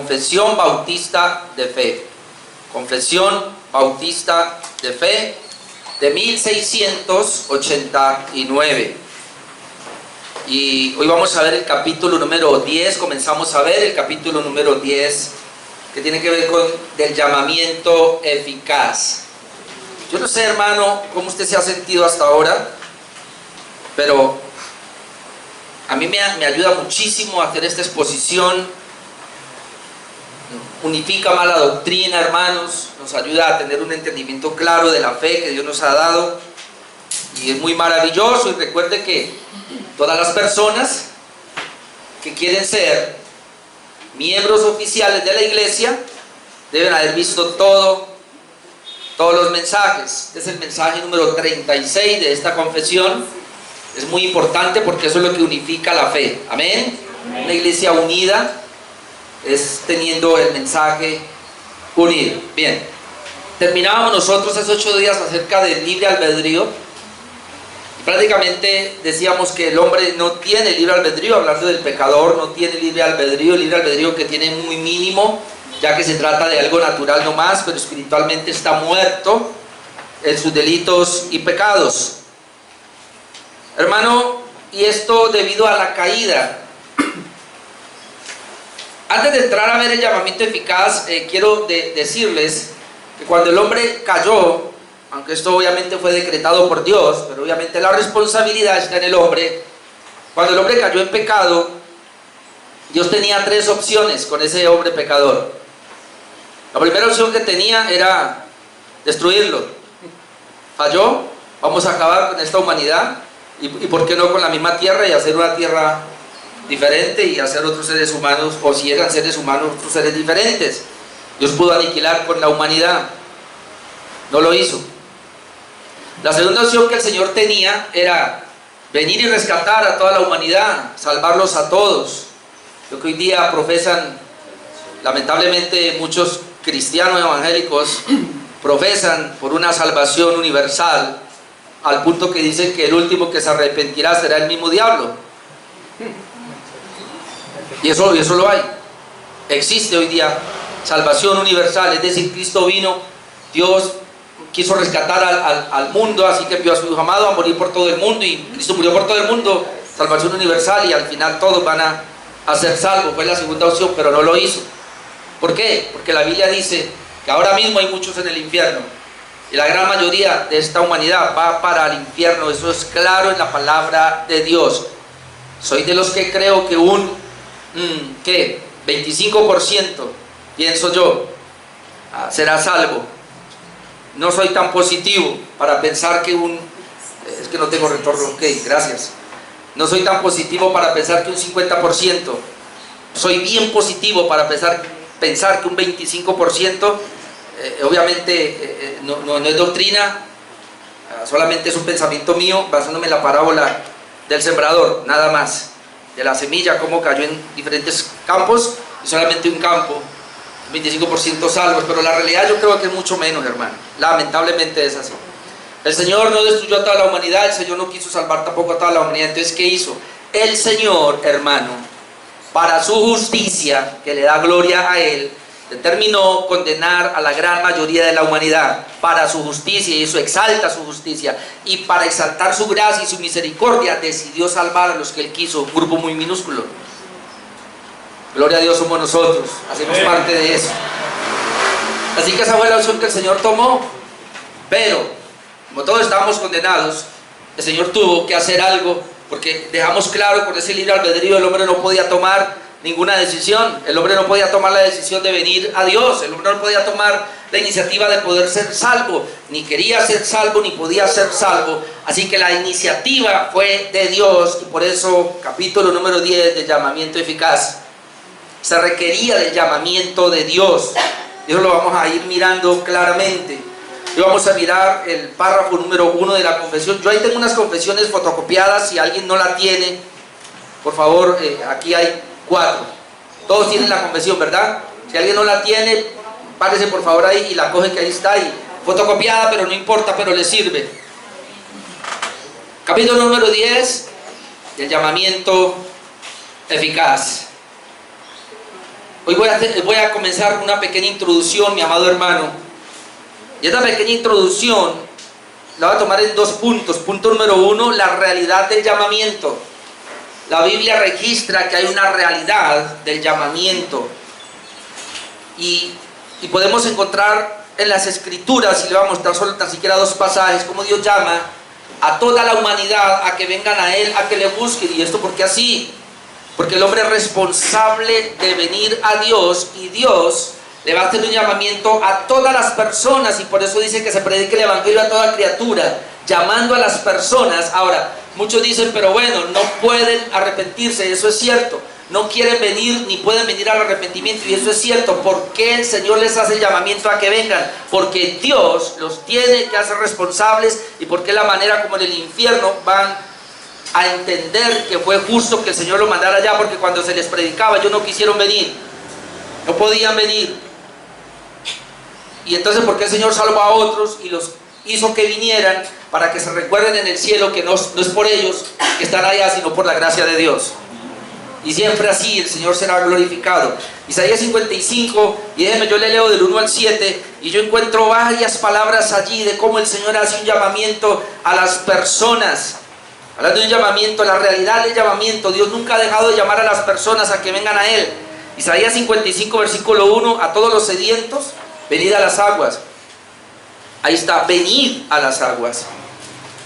Confesión Bautista de Fe. Confesión Bautista de Fe de 1689. Y hoy vamos a ver el capítulo número 10. Comenzamos a ver el capítulo número 10, que tiene que ver con el llamamiento eficaz. Yo no sé, hermano, cómo usted se ha sentido hasta ahora, pero a mí me ayuda muchísimo a hacer esta exposición. Unifica más la doctrina, hermanos, nos ayuda a tener un entendimiento claro de la fe que Dios nos ha dado, y es muy maravilloso. Y recuerde que todas las personas que quieren ser miembros oficiales de la iglesia deben haber visto todos los mensajes. Este es el mensaje número 36 de esta confesión. Es muy importante porque eso es lo que unifica la fe. Amén. Una iglesia unida es teniendo el mensaje unido. Bien, terminábamos nosotros hace 8 días acerca del libre albedrío. Prácticamente decíamos que el hombre no tiene libre albedrío, hablando del pecador, no tiene libre albedrío que tiene muy mínimo, ya que se trata de algo natural nomás, pero espiritualmente está muerto en sus delitos y pecados. Hermano, y esto debido a la caída. Antes de entrar a ver el llamamiento eficaz, quiero decirles que cuando el hombre cayó, aunque esto obviamente fue decretado por Dios, pero obviamente la responsabilidad está en el hombre. Cuando el hombre cayó en pecado, Dios tenía 3 opciones con ese hombre pecador. La primera opción que tenía era destruirlo. Falló, vamos a acabar con esta humanidad, y por qué no con la misma tierra, y hacer una tierra diferente y hacer otros seres humanos, o si eran seres humanos, otros seres diferentes. Dios pudo aniquilar con la humanidad, no lo hizo. La segunda opción que el Señor tenía era venir y rescatar a toda la humanidad, salvarlos a todos. Lo que hoy día profesan, lamentablemente muchos cristianos evangélicos profesan por una salvación universal, al punto que dicen que el último que se arrepentirá será el mismo diablo. Y eso lo hay. Existe hoy día salvación universal, es decir, Cristo vino, Dios quiso rescatar al mundo, así que envió a su Hijo amado a morir por todo el mundo, y Cristo murió por todo el mundo, salvación universal, y al final todos van a ser salvos. Fue la segunda opción, pero no lo hizo. ¿Por qué? Porque la Biblia dice que ahora mismo hay muchos en el infierno, y la gran mayoría de esta humanidad va para el infierno. Eso es claro en la palabra de Dios. Soy de los que creo que un 25%, pienso yo, será salvo. No soy tan positivo para pensar que es que no tengo retorno, ok, gracias. No soy tan positivo para pensar que un 50%. Soy bien positivo para pensar que un 25%, obviamente no es doctrina, solamente es un pensamiento mío, basándome en la parábola del sembrador, nada más. De la semilla, cómo cayó en diferentes campos, y solamente un campo, 25% salvos, pero la realidad yo creo que es mucho menos, hermano. Lamentablemente es así. El Señor no destruyó a toda la humanidad, el Señor no quiso salvar tampoco a toda la humanidad. Entonces, ¿qué hizo? El Señor, hermano, para su justicia, que le da gloria a Él, determinó condenar a la gran mayoría de la humanidad para su justicia, y eso exalta su justicia, y para exaltar su gracia y su misericordia decidió salvar a los que Él quiso, un grupo muy minúsculo. Gloria a Dios, somos nosotros, hacemos parte de eso. Así que esa fue la opción que el Señor tomó, pero como todos estábamos condenados, el Señor tuvo que hacer algo, porque dejamos claro, con ese libre albedrío el hombre no podía tomar ninguna decisión. El hombre no podía tomar la decisión de venir a Dios, el hombre no podía tomar la iniciativa de poder ser salvo, ni quería ser salvo, ni podía ser salvo. Así que la iniciativa fue de Dios, y por eso capítulo número 10 del llamamiento eficaz, se requería del llamamiento de Dios. Y eso lo vamos a ir mirando claramente. Y vamos a mirar el párrafo número 1 de la confesión. Yo ahí tengo unas confesiones fotocopiadas, si alguien no la tiene, por favor, aquí hay 4. Todos tienen la confesión, ¿verdad? Si alguien no la tiene, párese por favor ahí y la cogen, que ahí está ahí. Fotocopiada, pero no importa, pero le sirve. Capítulo número 10 del llamamiento eficaz. Hoy voy a comenzar una pequeña introducción, mi amado hermano. Y esta pequeña introducción la voy a tomar en 2 puntos. Punto número 1, la realidad del llamamiento. La Biblia registra que hay una realidad del llamamiento. Y podemos encontrar en las Escrituras, y le voy a mostrar solo tan siquiera 2 pasajes, cómo Dios llama a toda la humanidad a que vengan a Él, a que le busquen. ¿Y esto por qué así? Porque el hombre es responsable de venir a Dios, y Dios le va a hacer un llamamiento a todas las personas, y por eso dice que se predique el evangelio a toda criatura, llamando a las personas. Ahora, muchos dicen, pero bueno, no pueden arrepentirse. Eso es cierto, no quieren venir ni pueden venir al arrepentimiento, y eso es cierto. ¿Por qué el Señor les hace el llamamiento a que vengan? Porque Dios los tiene que hacer responsables, y porque es la manera como en el infierno van a entender que fue justo que el Señor los mandara allá, porque cuando se les predicaba ellos no quisieron venir, no podían venir. Y entonces, ¿por qué el Señor salvó a otros y los hizo que vinieran? Para que se recuerden en el cielo que no es por ellos que están allá, sino por la gracia de Dios. Y siempre así el Señor será glorificado. Isaías 55, y déjenme, yo le leo del 1 al 7, y yo encuentro varias palabras allí de cómo el Señor hace un llamamiento a las personas. Hablando de un llamamiento, la realidad del llamamiento. Dios nunca ha dejado de llamar a las personas a que vengan a Él. Isaías 55, versículo 1, a todos los sedientos, venid a las aguas. Ahí está, venid a las aguas.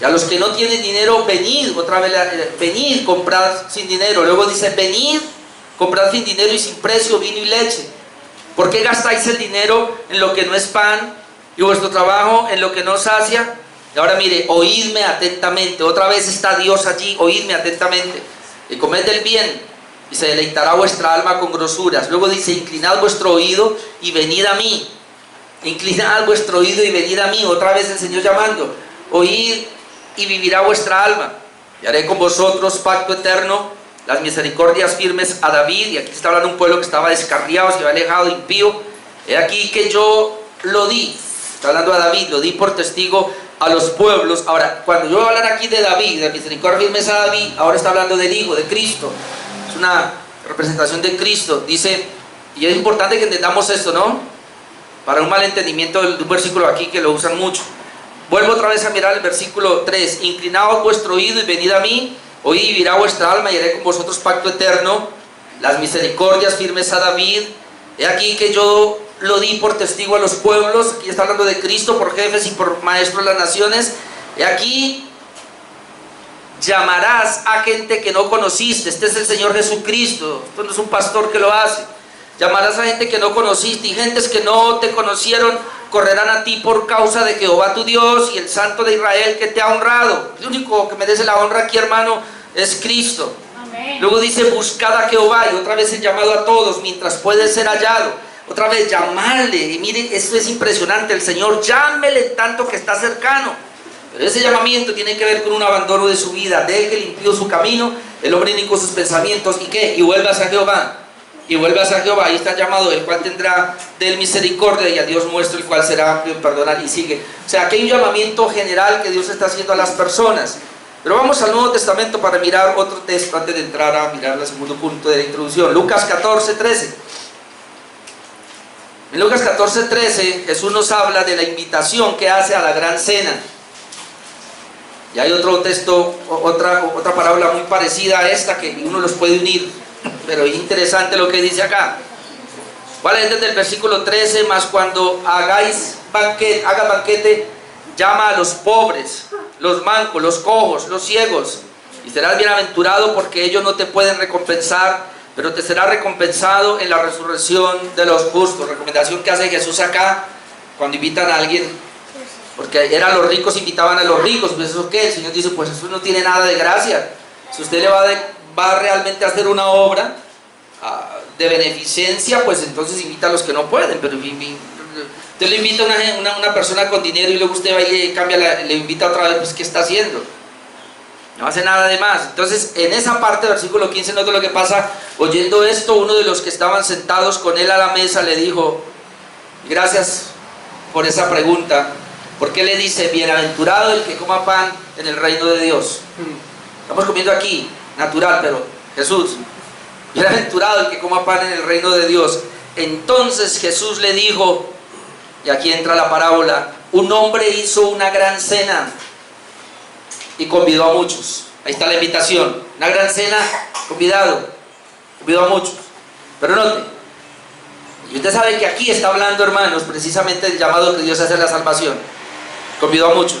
Y a los que no tienen dinero, venid, otra vez, venid, comprad sin dinero. Luego dice, venid, comprad sin dinero y sin precio vino y leche. ¿Por qué gastáis el dinero en lo que no es pan, y vuestro trabajo en lo que no sacia? Y ahora mire, oídme atentamente. Otra vez está Dios allí, oídme atentamente. Y comed del bien, y se deleitará vuestra alma con grosuras. Luego dice, inclinad vuestro oído y venid a mí. Inclinad vuestro oído y venid a mí. Otra vez el Señor llamando, oíd y vivirá vuestra alma. Y haré con vosotros pacto eterno, las misericordias firmes a David. Y aquí está hablando un pueblo que estaba descarriado, se había alejado, impío. He aquí que yo lo di. Está hablando a David, lo di por testigo a los pueblos. Ahora, cuando yo voy a hablar aquí de David, de misericordia firmes a David, ahora está hablando del Hijo, de Cristo. Es una representación de Cristo. Dice, y es importante que entendamos esto, ¿no? Para un mal entendimiento de un versículo aquí que lo usan mucho. Vuelvo otra vez a mirar el versículo 3. Inclinaos vuestro oído y venid a mí, oíd y vivirá vuestra alma, y haré con vosotros pacto eterno, las misericordias firmes a David. He aquí que yo lo di por testigo a los pueblos. Aquí está hablando de Cristo, por jefes y por maestros de las naciones. He aquí llamarás a gente que no conociste. Este es el Señor Jesucristo, esto no es un pastor que lo hace. Llamarás a gente que no conociste, y gentes que no te conocieron correrán a ti por causa de Jehová tu Dios y el Santo de Israel que te ha honrado. El único que merece la honra aquí, hermano, es Cristo. Amén. Luego dice, buscad a Jehová, y otra vez el llamado a todos mientras puede ser hallado. Otra vez, llamarle. Y miren, esto es impresionante. El Señor, llámele tanto que está cercano. Pero ese llamamiento tiene que ver con un abandono de su vida. Deje limpio su camino, el hombre inicuo sus pensamientos. ¿Y qué? Y vuelvas a Jehová. Y vuelvas a Jehová. Ahí está el llamado, el cual tendrá de él misericordia, y a Dios muestro, el cual será amplio en perdonar. Y sigue. O sea, aquí hay un llamamiento general que Dios está haciendo a las personas. Pero vamos al Nuevo Testamento para mirar otro texto antes de entrar a mirar el segundo punto de la introducción. Lucas 14, 13. En Lucas 14, 13, Jesús nos habla de la invitación que hace a la gran cena. Y hay otro texto, otra parábola muy parecida a esta, que uno los puede unir, pero es interesante lo que dice acá. Vale, desde el versículo 13, más cuando haga banquete, llama a los pobres, los mancos, los cojos, los ciegos, y serás bienaventurado, porque ellos no te pueden recompensar, pero te será recompensado en la resurrección de los justos. Recomendación que hace Jesús acá cuando invitan a alguien, porque eran los ricos, invitaban a los ricos. Pues eso qué, el Señor dice, pues eso no tiene nada de gracia. Si usted le va realmente a hacer una obra de beneficencia, pues entonces invita a los que no pueden. Pero usted le invita a una persona con dinero, y luego usted va y le invita otra vez, pues ¿qué está haciendo? No hace nada de más. Entonces, en esa parte, versículo 15, nota lo que pasa. Oyendo esto, uno de los que estaban sentados con él a la mesa le dijo, gracias por esa pregunta, porque le dice, bienaventurado el que coma pan en el reino de Dios. Estamos comiendo aquí, natural, pero Jesús, Bienaventurado el que coma pan en el reino de Dios. Entonces Jesús le dijo, y aquí entra la parábola, un hombre hizo una gran cena y convidó a muchos. Ahí está la invitación, una gran cena, convidó a muchos. Pero note, y usted sabe que aquí está hablando, hermanos, precisamente del llamado que Dios hace a la salvación. Convidó a muchos.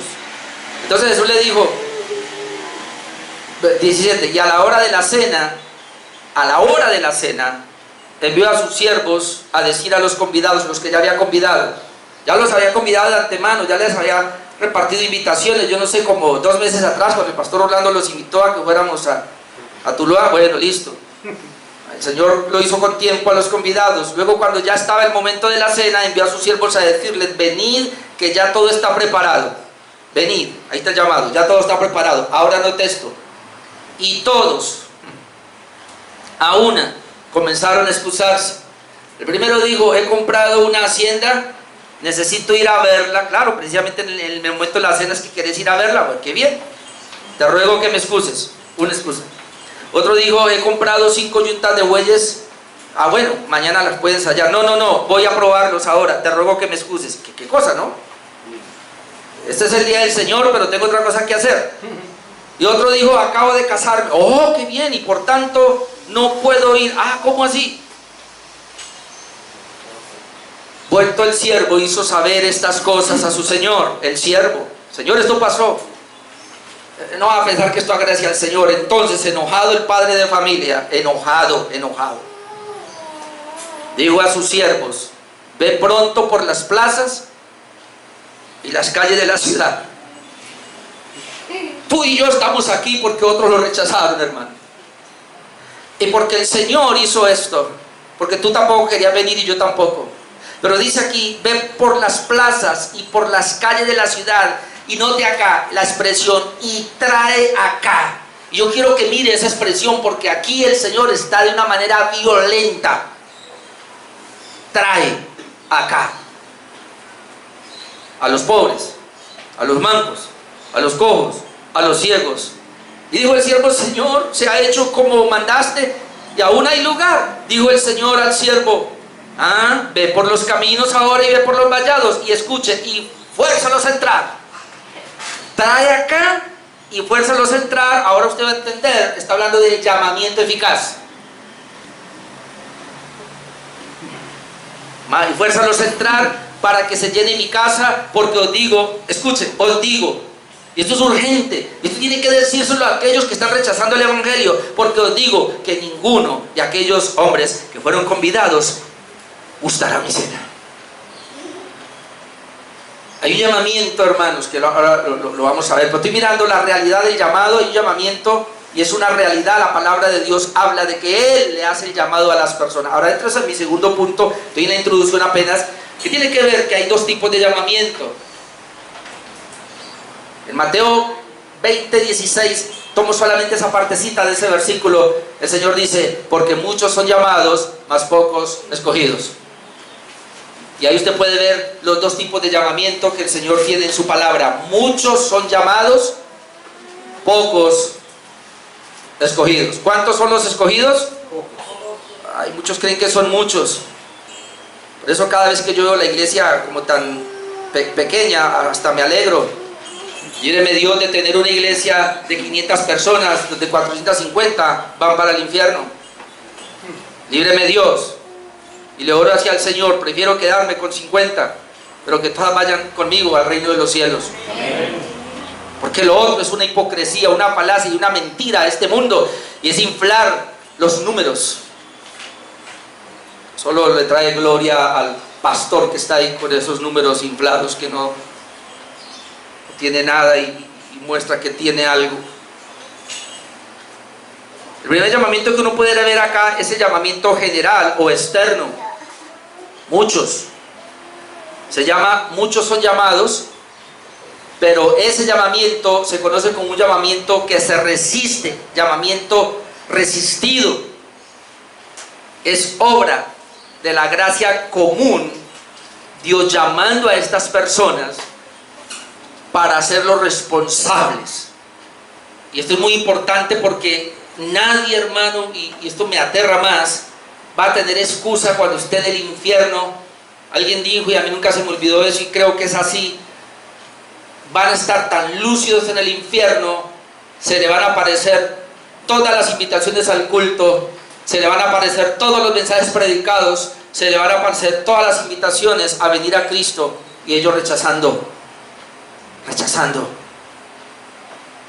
Entonces Jesús le dijo, 17, y a la hora de la cena, envió a sus siervos a decir a los convidados, los que ya había convidado, ya los había convidado de antemano, ya les había repartido invitaciones. Yo no sé, como 2 meses atrás, cuando el pastor Orlando los invitó a que fuéramos a Tuluá, bueno, listo. El Señor lo hizo con tiempo a los convidados. Luego, cuando ya estaba el momento de la cena, envió a sus siervos a decirles, venid, que ya todo está preparado. Venid, ahí está el llamado, ya todo está preparado. Ahora note esto. Y todos, a una, comenzaron a excusarse. El primero dijo, he comprado una hacienda, necesito ir a verla. Claro, precisamente en el momento de la cena es que quieres ir a verla. Pues qué bien, te ruego que me excuses. Una excusa. Otro dijo, he comprado 5 yuntas de bueyes. Ah, bueno, mañana las puedes ensayar. No, voy a probarlos ahora, te ruego que me excuses. ¿Qué cosa, no? Este es el día del Señor, pero tengo otra cosa que hacer. Y otro dijo, acabo de casarme. Oh, qué bien, y por tanto no puedo ir. Ah, ¿cómo así? Vuelto el siervo, hizo saber estas cosas a su señor. El siervo, Señor, esto pasó. No va a pensar que esto agradece al Señor. Entonces, enojado el padre de familia, enojado, dijo a sus siervos, ve pronto por las plazas y las calles de la ciudad. Tú y yo estamos aquí porque otros lo rechazaron, hermano. Y porque el Señor hizo esto, porque tú tampoco querías venir y yo tampoco. Pero dice aquí, ve por las plazas y por las calles de la ciudad. Y note acá la expresión, y trae acá. Y yo quiero que mire esa expresión, porque aquí el Señor está de una manera violenta. Trae acá a los pobres, a los mancos, a los cojos, a los ciegos. Y dijo el siervo, Señor, se ha hecho como mandaste y aún hay lugar. Dijo el Señor al siervo, ve por los caminos ahora y ve por los vallados y escuche y fuérzalos a entrar. Trae acá y fuérzalos a entrar. Ahora usted va a entender, está hablando del llamamiento eficaz. Y fuérzalos a entrar para que se llene mi casa, porque os digo, escuchen, os digo, y esto es urgente, esto tiene que decírselo a aquellos que están rechazando el evangelio, porque os digo que ninguno de aquellos hombres que fueron convidados gustará mi cena. Hay un llamamiento, hermanos, que ahora lo vamos a ver, pero estoy mirando la realidad del llamado. Hay un llamamiento y es una realidad. La palabra de Dios habla de que Él le hace el llamado a las personas. Ahora entro en mi segundo punto, estoy en la introducción apenas, que tiene que ver que hay 2 tipos de llamamiento. En Mateo 20:16, tomo solamente esa partecita de ese versículo. El Señor dice, porque muchos son llamados, mas pocos escogidos. Y ahí usted puede ver los 2 tipos de llamamiento que el Señor tiene en su palabra. Muchos son llamados, pocos escogidos. ¿Cuántos son los escogidos? Ay, muchos creen que son muchos. Por eso cada vez que yo veo la iglesia como tan pequeña, hasta me alegro. Líbreme Dios de tener una iglesia de 500 personas, donde 450 van para el infierno. Líbreme Dios. Y le oro hacia el Señor, prefiero quedarme con 50, pero que todas vayan conmigo al reino de los cielos. Amén. Porque lo otro es una hipocresía, una falacia y una mentira a este mundo, y es inflar los números. Solo le trae gloria al pastor que está ahí con esos números inflados, que no tiene nada y muestra que tiene algo. El primer llamamiento que uno puede ver acá es el llamamiento general o externo. Muchos. Se llama, muchos son llamados, pero ese llamamiento se conoce como un llamamiento que se resiste, llamamiento resistido. Es obra de la gracia común, Dios llamando a estas personas para hacerlos responsables. Y esto es muy importante porque nadie, hermano, y esto me aterra más, va a tener excusa cuando esté en el infierno. Alguien dijo, y a mí nunca se me olvidó eso, y creo que es así: van a estar tan lúcidos en el infierno, se le van a aparecer todas las invitaciones al culto, se le van a aparecer todos los mensajes predicados, se le van a aparecer todas las invitaciones a venir a Cristo, y ellos rechazando.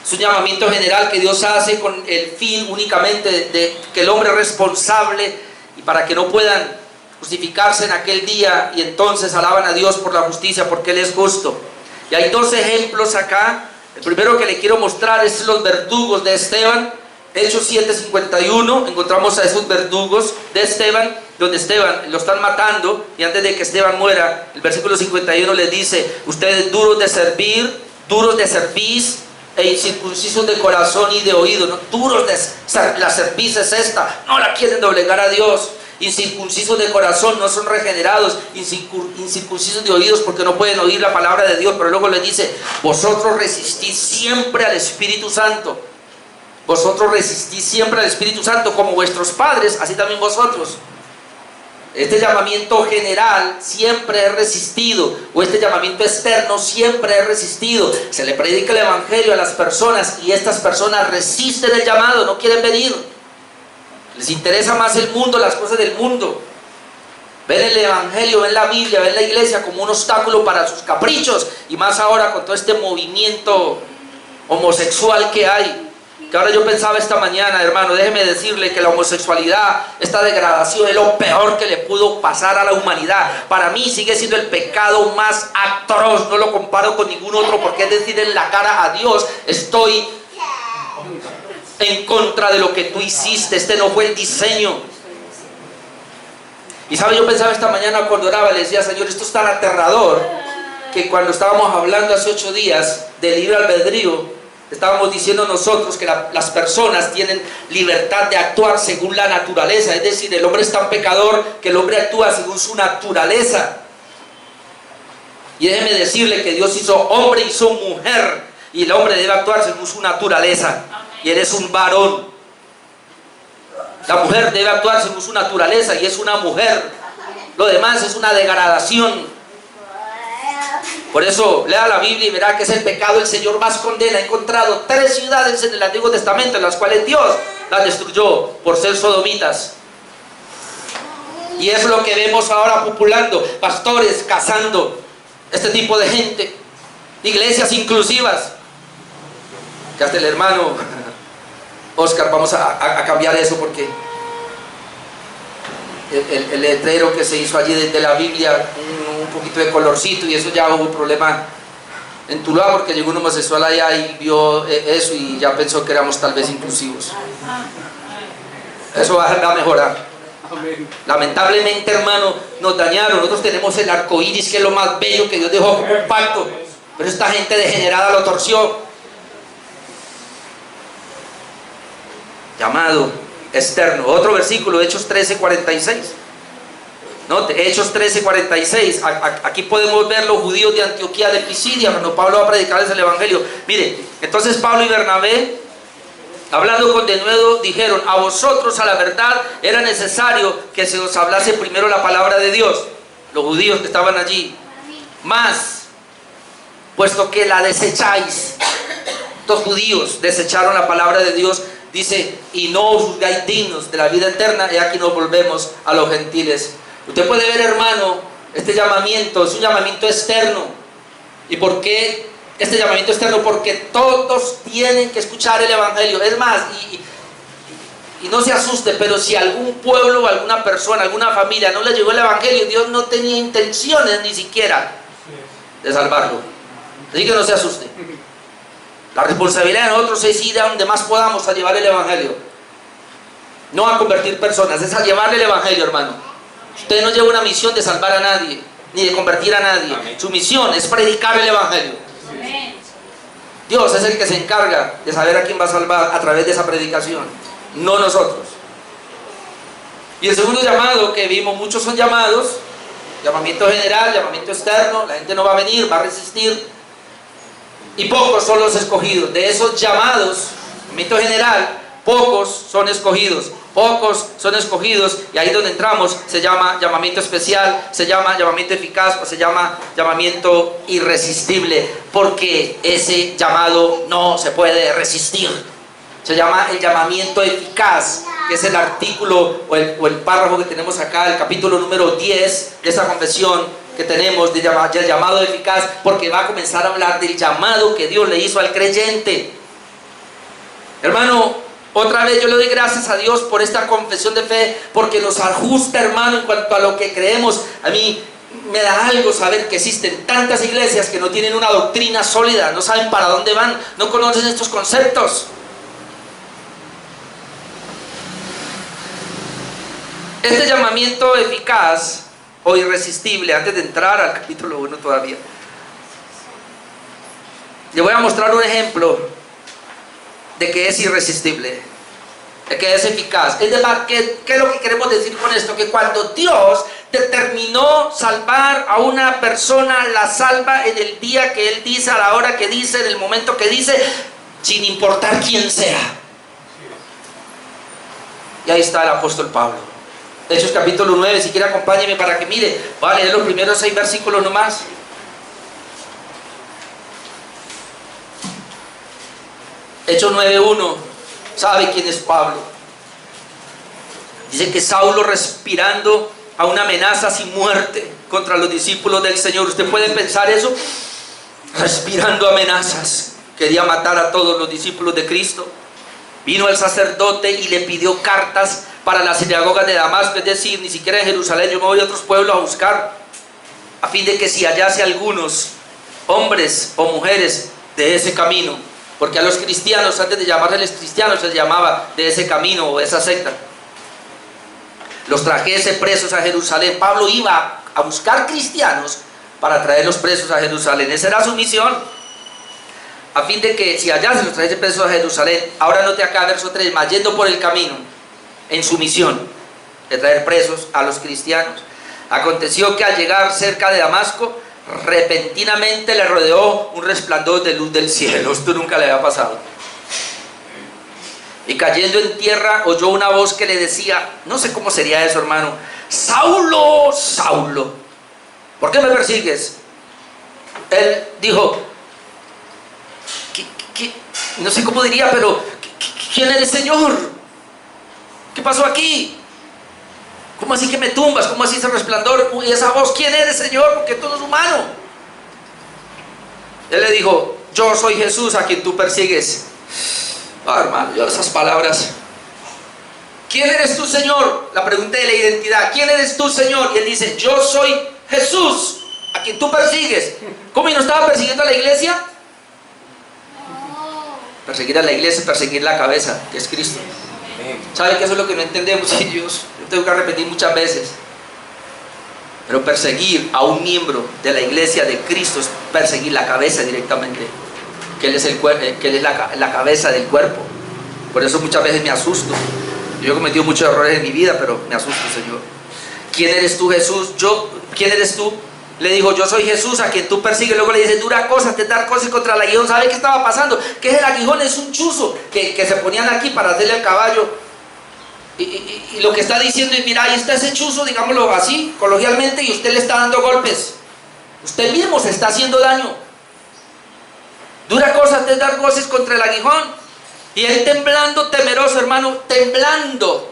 Es un llamamiento general que Dios hace con el fin únicamente de que el hombre es responsable, y para que no puedan justificarse en aquel día, y entonces alaban a Dios por la justicia, porque Él es justo. Y hay dos ejemplos acá. El primero que le quiero mostrar es los verdugos de Esteban. Hechos 7:51, encontramos a esos verdugos de Esteban, donde Esteban lo están matando, y antes de que Esteban muera, el versículo 51 les dice: ustedes duros de cerviz e incircuncisos de corazón y de oído, ¿no? Duros de la cerviz es esta, no la quieren doblegar a Dios. Incircuncisos de corazón, no son regenerados. Incircuncisos de oídos, porque no pueden oír la palabra de Dios. Pero luego les dice: vosotros resistís siempre al Espíritu Santo. Vosotros resistís siempre al Espíritu Santo, como vuestros padres, así también vosotros. Este llamamiento general siempre es resistido, o este llamamiento externo siempre es resistido. Se le predica el Evangelio a las personas, y estas personas resisten el llamado, no quieren venir. Les interesa más el mundo, las cosas del mundo. Ven el Evangelio, ven la Biblia, ven la iglesia como un obstáculo para sus caprichos, y más ahora con todo este movimiento homosexual que hay. Que ahora yo pensaba esta mañana, hermano, déjeme decirle que la homosexualidad, esta degradación, es lo peor que le pudo pasar a la humanidad. Para mí sigue siendo el pecado más atroz, no lo comparo con ningún otro, porque es decir en la cara a Dios: estoy en contra de lo que tú hiciste, este no fue el diseño. Y sabe, yo pensaba esta mañana cuando oraba, le decía: Señor, esto es tan aterrador, que cuando estábamos hablando hace 8 días del libre albedrío, estábamos diciendo nosotros que las personas tienen libertad de actuar según la naturaleza. Es decir, el hombre es tan pecador que el hombre actúa según su naturaleza. Y déjeme decirle que Dios hizo hombre, hizo mujer, y el hombre debe actuar según su naturaleza. Y él es un varón. La mujer debe actuar según su naturaleza, y es una mujer. Lo demás es una degradación. Por eso lea la Biblia y verá que es el pecado el Señor más condena. He encontrado 3 ciudades en el Antiguo Testamento en las cuales Dios las destruyó por ser sodomitas. Y es lo que vemos ahora populando: pastores casando este tipo de gente, iglesias inclusivas. Que hasta el hermano Oscar, vamos a cambiar eso, porque el letrero que se hizo allí de la Biblia, un poquito de colorcito, y eso ya hubo un problema en Tuluá, porque llegó un homosexual allá y vio eso y ya pensó que éramos tal vez inclusivos. Eso va a mejorar. Lamentablemente, hermano, nos dañaron. Nosotros tenemos el arco iris, que es lo más bello que Dios dejó como un pacto, pero esta gente degenerada lo torció. Llamado externo. Otro versículo, Hechos 13:46. Note, Hechos 13:46. Aquí podemos ver los judíos de Antioquía de Pisidia, cuando Pablo va a predicarles el Evangelio. Mire, entonces Pablo y Bernabé, hablando con denuedo, dijeron: a vosotros, a la verdad, era necesario que se os hablase primero la palabra de Dios. Los judíos que estaban allí. Mas, puesto que la desecháis, estos judíos desecharon la palabra de Dios, dice: y no os juzgáis dignos de la vida eterna, y aquí nos volvemos a los gentiles. Usted puede ver, hermano, este llamamiento es un llamamiento externo. ¿Y por qué este llamamiento externo? Porque todos tienen que escuchar el Evangelio. Es más, y no se asuste, pero si algún pueblo o alguna persona, alguna familia no le llegó el Evangelio, Dios no tenía intenciones ni siquiera de salvarlo. Así que no se asuste. La responsabilidad de nosotros es ir a donde más podamos a llevar el Evangelio. No a convertir personas, es a llevarle el Evangelio, hermano. Usted no lleva una misión de salvar a nadie, ni de convertir a nadie. Amén. Su misión es predicar el Evangelio. Amén. Dios es el que se encarga de saber a quién va a salvar a través de esa predicación, no nosotros. Y el segundo llamado que vimos, muchos son llamados: llamamiento general, llamamiento externo. La gente no va a venir, va a resistir. Y pocos son los escogidos. De esos llamados, llamamiento general, Pocos son escogidos, pocos son escogidos, y ahí donde entramos se llama llamamiento especial, se llama llamamiento eficaz o se llama llamamiento irresistible, porque ese llamado no se puede resistir. Se llama el llamamiento eficaz, que es el artículo o el párrafo que tenemos acá, el capítulo número 10 de esta confesión que tenemos del llamado eficaz, porque va a comenzar a hablar del llamado que Dios le hizo al creyente. Hermano, otra vez yo le doy gracias a Dios por esta confesión de fe, porque nos ajusta, hermano, en cuanto a lo que creemos. A mí me da algo saber que existen tantas iglesias que no tienen una doctrina sólida, no saben para dónde van, no conocen estos conceptos. Este llamamiento eficaz o irresistible, antes de entrar al capítulo 1 todavía, le voy a mostrar un ejemplo de que es irresistible, de que es eficaz. Es decir, ¿qué es lo que queremos decir con esto? Que cuando Dios determinó salvar a una persona, la salva en el día que Él dice, a la hora que dice, en el momento que dice, sin importar quién sea. Y ahí está el apóstol Pablo. Hechos capítulo 9, si quiere acompáñeme para que mire. Voy a leer los primeros 6 versículos nomás. Hechos 9:1. ¿Sabe quién es Pablo? Dice que Saulo, respirando a una amenaza sin muerte contra los discípulos del Señor. ¿Usted puede pensar eso? Respirando amenazas. Quería matar a todos los discípulos de Cristo. Vino el sacerdote y le pidió cartas para las sinagogas de Damasco, es decir, ni siquiera en Jerusalén, yo me voy a otros pueblos a buscar, a fin de que si hallase algunos hombres o mujeres de ese camino, porque a los cristianos, antes de llamarles cristianos, se les llamaba de ese camino o esa secta, los trajese presos a Jerusalén. Pablo iba a buscar cristianos para traerlos presos a Jerusalén. Esa era su misión, a fin de que si hallase los trajese presos a Jerusalén. Ahora note acá, verso 3, mas yendo por el camino, en su misión de traer presos a los cristianos, aconteció que al llegar cerca de Damasco, repentinamente le rodeó un resplandor de luz del cielo. Esto nunca le había pasado. Y cayendo en tierra, oyó una voz que le decía, no sé cómo sería eso, hermano: Saulo, Saulo, ¿por qué me persigues? Él dijo, no sé cómo diría, pero ¿quién eres, Señor? ¿Qué pasó aquí? ¿Cómo así que me tumbas? ¿Cómo así ese resplandor? Y esa voz, ¿quién eres, Señor? Porque todo es humano. Él le dijo, yo soy Jesús a quien tú persigues. Hermano, yo esas palabras. ¿Quién eres tú, Señor? La pregunta de la identidad. ¿Quién eres tú, Señor? Y él dice, yo soy Jesús a quien tú persigues. ¿Cómo? ¿Y no estaba persiguiendo a la iglesia? Perseguir a la iglesia es perseguir la cabeza, que es Cristo. ¿Sabe que eso es lo que no entendemos? Y yo tengo que repetir muchas veces. Pero perseguir a un miembro de la iglesia de Cristo es perseguir la cabeza directamente, que Él es, que Él es la cabeza del cuerpo. Por eso muchas veces me asusto. Yo he cometido muchos errores en mi vida, pero me asusto, Señor. ¿Quién eres tú, Jesús? ¿Quién eres tú? Le dijo, yo soy Jesús a quien tú persigues. Luego le dice, dura cosa, te dar cosas contra el aguijón. ¿Sabe qué estaba pasando? Que el aguijón es un chuzo que se ponían aquí para hacerle al caballo. Y lo que está diciendo es, mira, ahí está ese chuzo, digámoslo así, coloquialmente, y usted le está dando golpes. Usted mismo se está haciendo daño. Dura cosa te dar cosas contra el aguijón. Y él temblando, temeroso, hermano, temblando.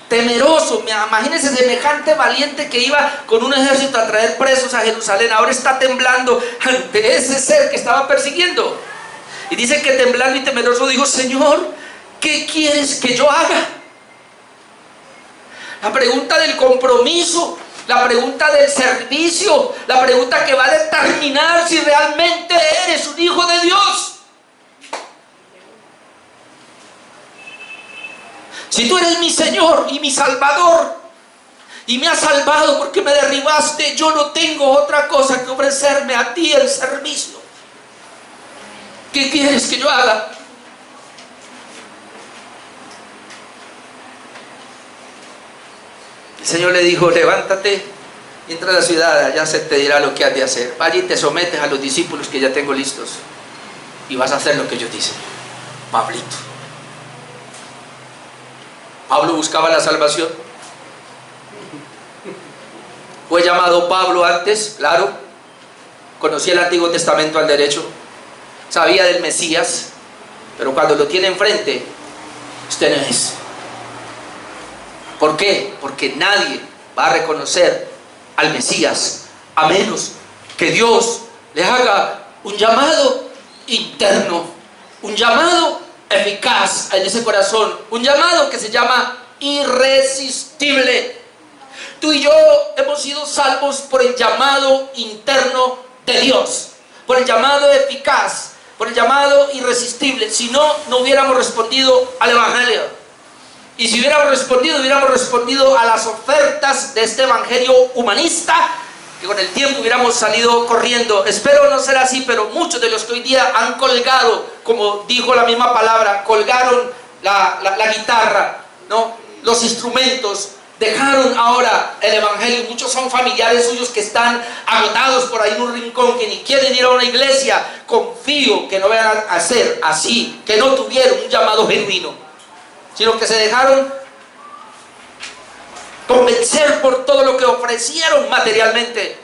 Temeroso, imagínense semejante valiente que iba con un ejército a traer presos a Jerusalén, ahora está temblando ante ese ser que estaba persiguiendo. Y dice que temblando y temeroso dijo, Señor, ¿qué quieres que yo haga? La pregunta del compromiso, la pregunta del servicio, la pregunta que va a determinar si realmente eres un hijo de Dios. Si tú eres mi Señor y mi Salvador y me has salvado porque me derribaste, yo no tengo otra cosa que ofrecerme a ti el servicio. ¿Qué quieres que yo haga? El Señor le dijo, levántate, entra a la ciudad, allá se te dirá lo que has de hacer. Vaya y te sometes a los discípulos que ya tengo listos y vas a hacer lo que ellos dicen. Pablito. Pablo buscaba la salvación. Fue llamado Pablo antes, claro. Conocía el Antiguo Testamento al derecho. Sabía del Mesías. Pero cuando lo tiene enfrente, usted no es. ¿Por qué? Porque nadie va a reconocer al Mesías a menos que Dios le haga un llamado interno, un llamado eficaz en ese corazón, un llamado que se llama irresistible. Tú y yo hemos sido salvos por el llamado interno de Dios, por el llamado eficaz, por el llamado irresistible. Si no, no hubiéramos respondido al Evangelio. Y si hubiéramos respondido a las ofertas de este Evangelio humanista, que con el tiempo hubiéramos salido corriendo. Espero no ser así, pero muchos de los que hoy día han colgado, como dijo la misma palabra, colgaron la guitarra, ¿no? Los instrumentos, dejaron ahora el Evangelio. Muchos son familiares suyos que están agotados por ahí en un rincón, que ni quieren ir a una iglesia. Confío que no vayan a ser así, que no tuvieron un llamado genuino, sino que se dejaron convencer por todo lo que ofrecieron materialmente.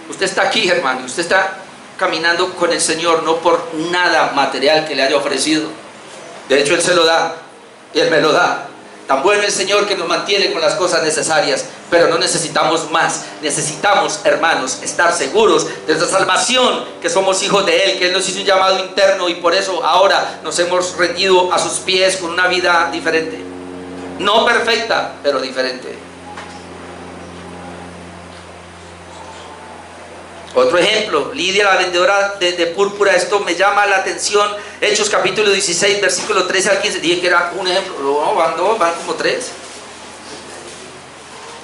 Usted está aquí, hermano, usted está caminando con el Señor no por nada material que le haya ofrecido. De hecho, Él se lo da, y Él me lo da. Tan bueno el Señor que nos mantiene con las cosas necesarias, pero no necesitamos más. Necesitamos, hermanos, estar seguros de nuestra salvación, que somos hijos de Él, que Él nos hizo un llamado interno, y por eso ahora nos hemos rendido a sus pies con una vida diferente. No perfecta, pero diferente. Otro ejemplo, Lidia, la vendedora de púrpura. Esto me llama la atención. Hechos capítulo 16, versículo 13 al 15. Dije que era un ejemplo. No, van como 3.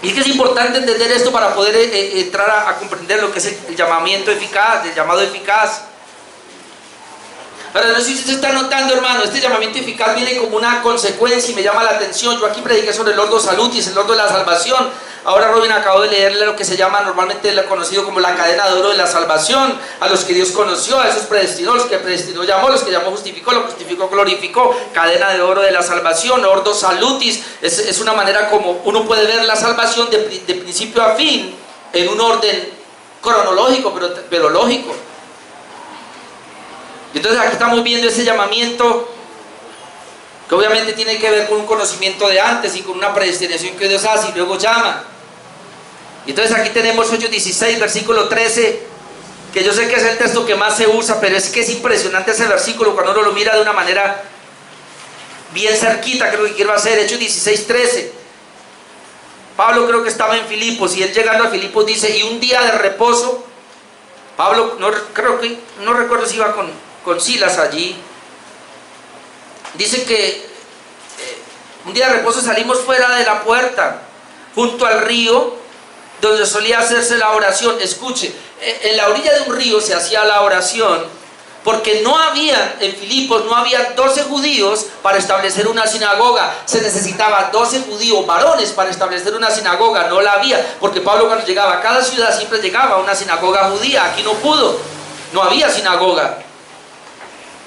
Y es que es importante entender esto para poder entrar a comprender lo que es el llamamiento eficaz, el llamado eficaz. Ahora, no sé si usted está notando, hermano, este llamamiento eficaz viene como una consecuencia y me llama la atención. Yo aquí prediqué sobre el Ordo Salutis, el Ordo de la Salvación. Ahora Robin acabó de leerle lo que se llama normalmente conocido como la cadena de oro de la salvación. A los que Dios conoció, a esos predestinó, los que predestinó llamó, los que llamó justificó, los que justificó glorificó. Cadena de oro de la salvación, Ordo Salutis. Es una manera como uno puede ver la salvación de principio a fin, en un orden cronológico, pero lógico. Y entonces aquí estamos viendo ese llamamiento que obviamente tiene que ver con un conocimiento de antes y con una predestinación que Dios hace y luego llama. Y entonces aquí tenemos Hechos 16, versículo 13, que yo sé que es el texto que más se usa, pero es que es impresionante ese versículo cuando uno lo mira de una manera bien cerquita, que es lo que quiero hacer. Hechos 16, 13. Pablo creo que estaba en Filipos, y él llegando a Filipos dice, y un día de reposo, Pablo, no recuerdo si iba con Silas allí, dice que un día de reposo salimos fuera de la puerta, junto al río, donde solía hacerse la oración. Escuche, en la orilla de un río se hacía la oración, porque no había, en Filipos no había 12 judíos para establecer una sinagoga. Se necesitaba 12 judíos varones para establecer una sinagoga. No la había, porque Pablo cuando llegaba a cada ciudad siempre llegaba a una sinagoga judía. Aquí no pudo, no había sinagoga.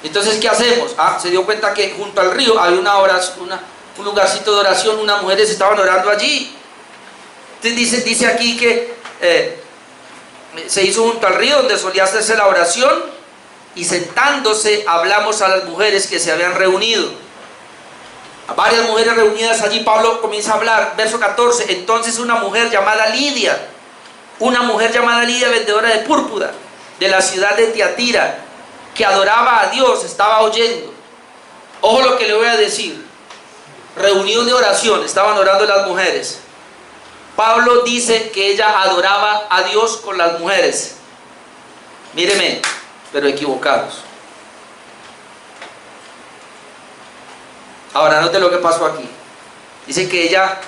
Entonces, ¿qué hacemos? Se dio cuenta que junto al río había un lugarcito de oración, unas mujeres estaban orando allí. Entonces dice aquí que se hizo junto al río donde solía hacerse la oración, y sentándose hablamos a las mujeres que se habían reunido. A varias mujeres reunidas allí, Pablo comienza a hablar. Verso 14, entonces una mujer llamada Lidia, vendedora de púrpura, de la ciudad de Tiatira, que adoraba a Dios, estaba oyendo. Ojo lo que le voy a decir. Reunión de oración, estaban orando las mujeres. Pablo dice que ella adoraba a Dios con las mujeres. Míreme, pero equivocados. Ahora note lo que pasó aquí. Dice que ella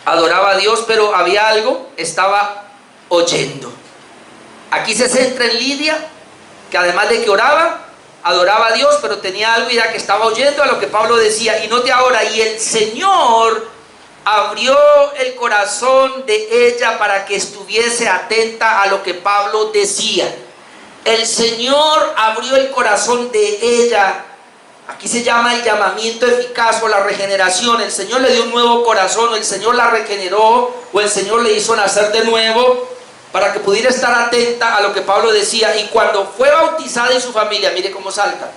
adoraba a Dios, pero había algo, estaba oyendo. Aquí se centra en Lidia, que además de que oraba, adoraba a Dios, pero tenía algo, y era que estaba oyendo a lo que Pablo decía. Y note ahora, y el Señor abrió el corazón de ella para que estuviese atenta a lo que Pablo decía. El Señor abrió el corazón de ella. Aquí se llama el llamamiento eficaz o la regeneración. El Señor le dio un nuevo corazón, o el Señor la regeneró, o el Señor le hizo nacer de nuevo, para que pudiera estar atenta a lo que Pablo decía. Y cuando fue bautizada y su familia, mire cómo salta.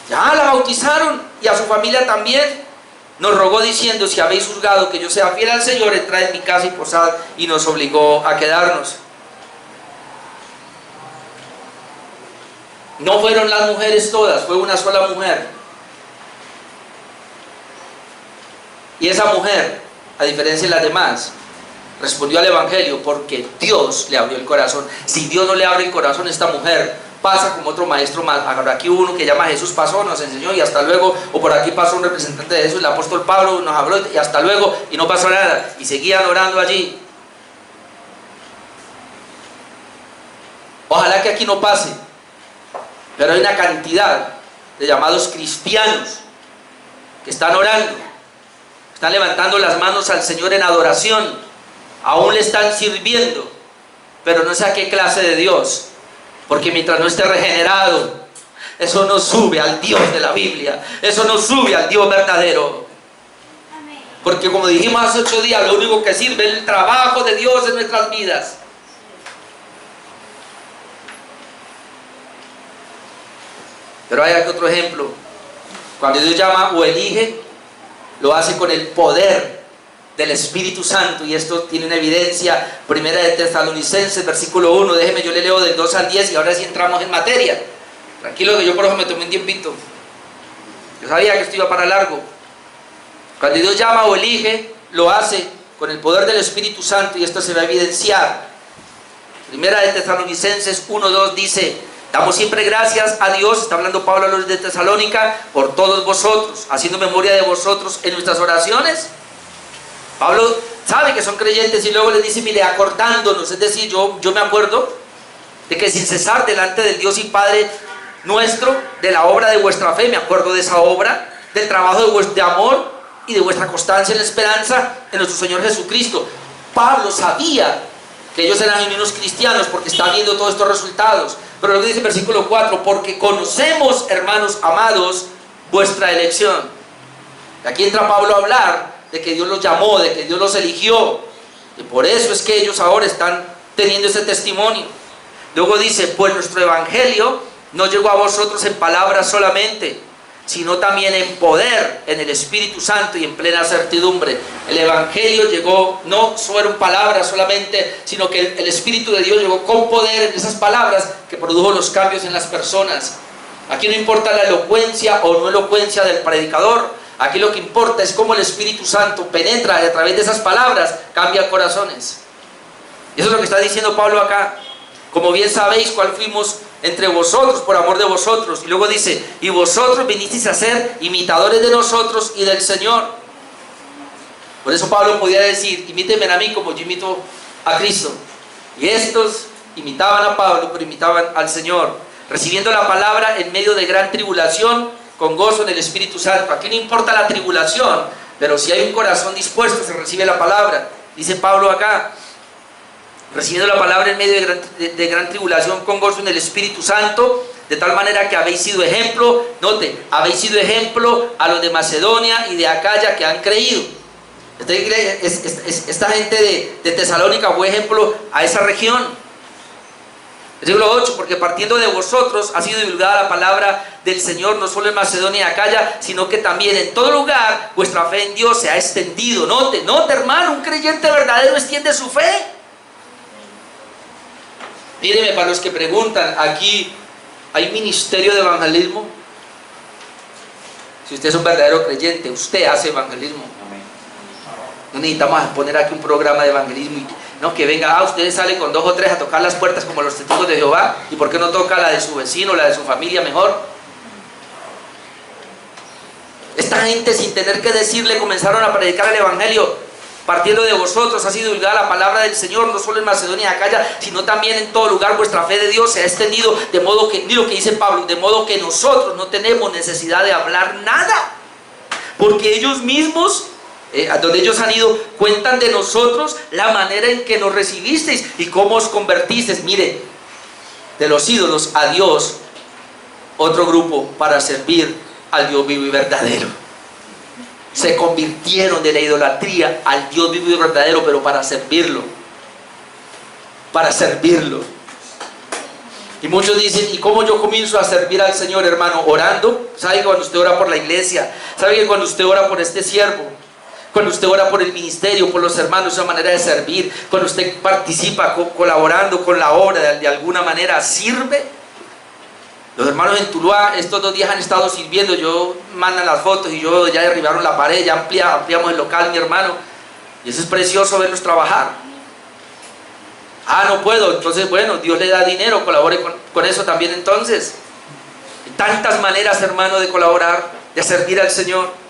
Ya la bautizaron y a su familia también. Nos rogó diciendo: si habéis juzgado que yo sea fiel al Señor, entrad en mi casa y posad. Y nos obligó a quedarnos. No fueron las mujeres todas, fue una sola mujer. Y esa mujer, a diferencia de las demás, respondió al Evangelio porque Dios le abrió el corazón. Si Dios no le abre el corazón, esta mujer pasa como otro maestro más. Aquí uno que llama Jesús pasó, nos enseñó y hasta luego. O por aquí pasó un representante de Jesús, el apóstol Pablo nos habló y hasta luego, y no pasó nada. Y seguían orando allí. Ojalá que aquí no pase. Pero hay una cantidad de llamados cristianos que están orando, están levantando las manos al Señor en adoración, aún le están sirviendo, pero no sé a qué clase de Dios, porque mientras no esté regenerado, eso no sube al Dios de la Biblia, eso no sube al Dios verdadero. Porque como dijimos hace 8 días, lo único que sirve es el trabajo de Dios en nuestras vidas. Pero hay otro ejemplo. Cuando Dios llama o elige, lo hace con el poder del Espíritu Santo. Y esto tiene una evidencia. Primera de Tesalonicenses, versículo 1. Déjeme, yo le leo del 2 al 10 y ahora sí entramos en materia. Tranquilo, que yo por eso me tomé un tiempito. Yo sabía que esto iba para largo. Cuando Dios llama o elige, lo hace con el poder del Espíritu Santo. Y esto se va a evidenciar. Primera de Tesalonicenses 1:2 dice: damos siempre gracias a Dios, está hablando Pablo a los de Tesalónica, por todos vosotros, haciendo memoria de vosotros en nuestras oraciones. Pablo sabe que son creyentes y luego les dice: mire, acordándonos, es decir, yo me acuerdo de que sin cesar delante del Dios y Padre nuestro, de la obra de vuestra fe, me acuerdo de esa obra, del trabajo de amor y de vuestra constancia en la esperanza en nuestro Señor Jesucristo. Pablo sabía que ellos eran genuinos cristianos porque está viendo todos estos resultados. Pero luego dice el versículo 4: porque conocemos, hermanos amados, vuestra elección. Aquí entra Pablo a hablar de que Dios los llamó, de que Dios los eligió, y por eso es que ellos ahora están teniendo ese testimonio. Luego dice: pues nuestro evangelio no llegó a vosotros en palabras solamente, sino también en poder, en el Espíritu Santo y en plena certidumbre. El Evangelio llegó, no fueron palabras solamente, sino que el Espíritu de Dios llegó con poder en esas palabras que produjo los cambios en las personas. Aquí no importa la elocuencia o no elocuencia del predicador, aquí lo que importa es cómo el Espíritu Santo penetra y a través de esas palabras cambia corazones. Y eso es lo que está diciendo Pablo acá. Como bien sabéis cuál fuimos entre vosotros por amor de vosotros. Y luego dice: y vosotros vinisteis a ser imitadores de nosotros y del Señor. Por eso Pablo podía decir: imítenme a mí como yo imito a Cristo. Y estos imitaban a Pablo, pero imitaban al Señor, recibiendo la palabra en medio de gran tribulación, con gozo en el Espíritu Santo. Aquí no importa la tribulación, pero si hay un corazón dispuesto, se recibe la palabra. Dice Pablo acá: recibiendo la palabra en medio de gran tribulación, con gozo en el Espíritu Santo, de tal manera que habéis sido ejemplo, note, habéis sido ejemplo a los de Macedonia y de Acaya que han creído. Esta gente de Tesalónica fue ejemplo a esa región. Versículo 8: porque partiendo de vosotros ha sido divulgada la palabra del Señor, no solo en Macedonia y Acaya, sino que también en todo lugar vuestra fe en Dios se ha extendido. Note, hermano, un creyente verdadero extiende su fe. Míreme, para los que preguntan, aquí hay ministerio de evangelismo. Si usted es un verdadero creyente, usted hace evangelismo. No necesitamos poner aquí un programa de evangelismo y no que venga, ustedes salen con 2 o 3 a tocar las puertas como los testigos de Jehová, y por qué no toca la de su vecino, la de su familia mejor. Esta gente, sin tener que decirle, comenzaron a predicar el evangelio. Partiendo de vosotros ha sido divulgada la palabra del Señor, no solo en Macedonia y Acaya, sino también en todo lugar vuestra fe de Dios se ha extendido, de modo que, ni lo que dice Pablo, de modo que nosotros no tenemos necesidad de hablar nada, porque ellos mismos, donde ellos han ido, cuentan de nosotros la manera en que nos recibisteis y cómo os convertisteis. Mire, de los ídolos a Dios, otro grupo para servir al Dios vivo y verdadero. Se convirtieron de la idolatría al Dios vivo y verdadero, pero para servirlo. Para servirlo. Y muchos dicen, ¿y cómo yo comienzo a servir al Señor, hermano? Orando. ¿Sabe que cuando usted ora por la iglesia? ¿Sabe que cuando usted ora por este siervo? Cuando usted ora por el ministerio, por los hermanos, es una manera de servir. Cuando usted participa colaborando con la obra de alguna manera, sirve. Los hermanos en Tuluá estos 2 días han estado sirviendo. Yo mandan las fotos y yo ya derribaron la pared, ya ampliamos el local, mi hermano. Y eso es precioso verlos trabajar. Ah, no puedo. Entonces, bueno, Dios le da dinero, colabore con eso también entonces. Hay tantas maneras, hermano, de colaborar, de servir al Señor.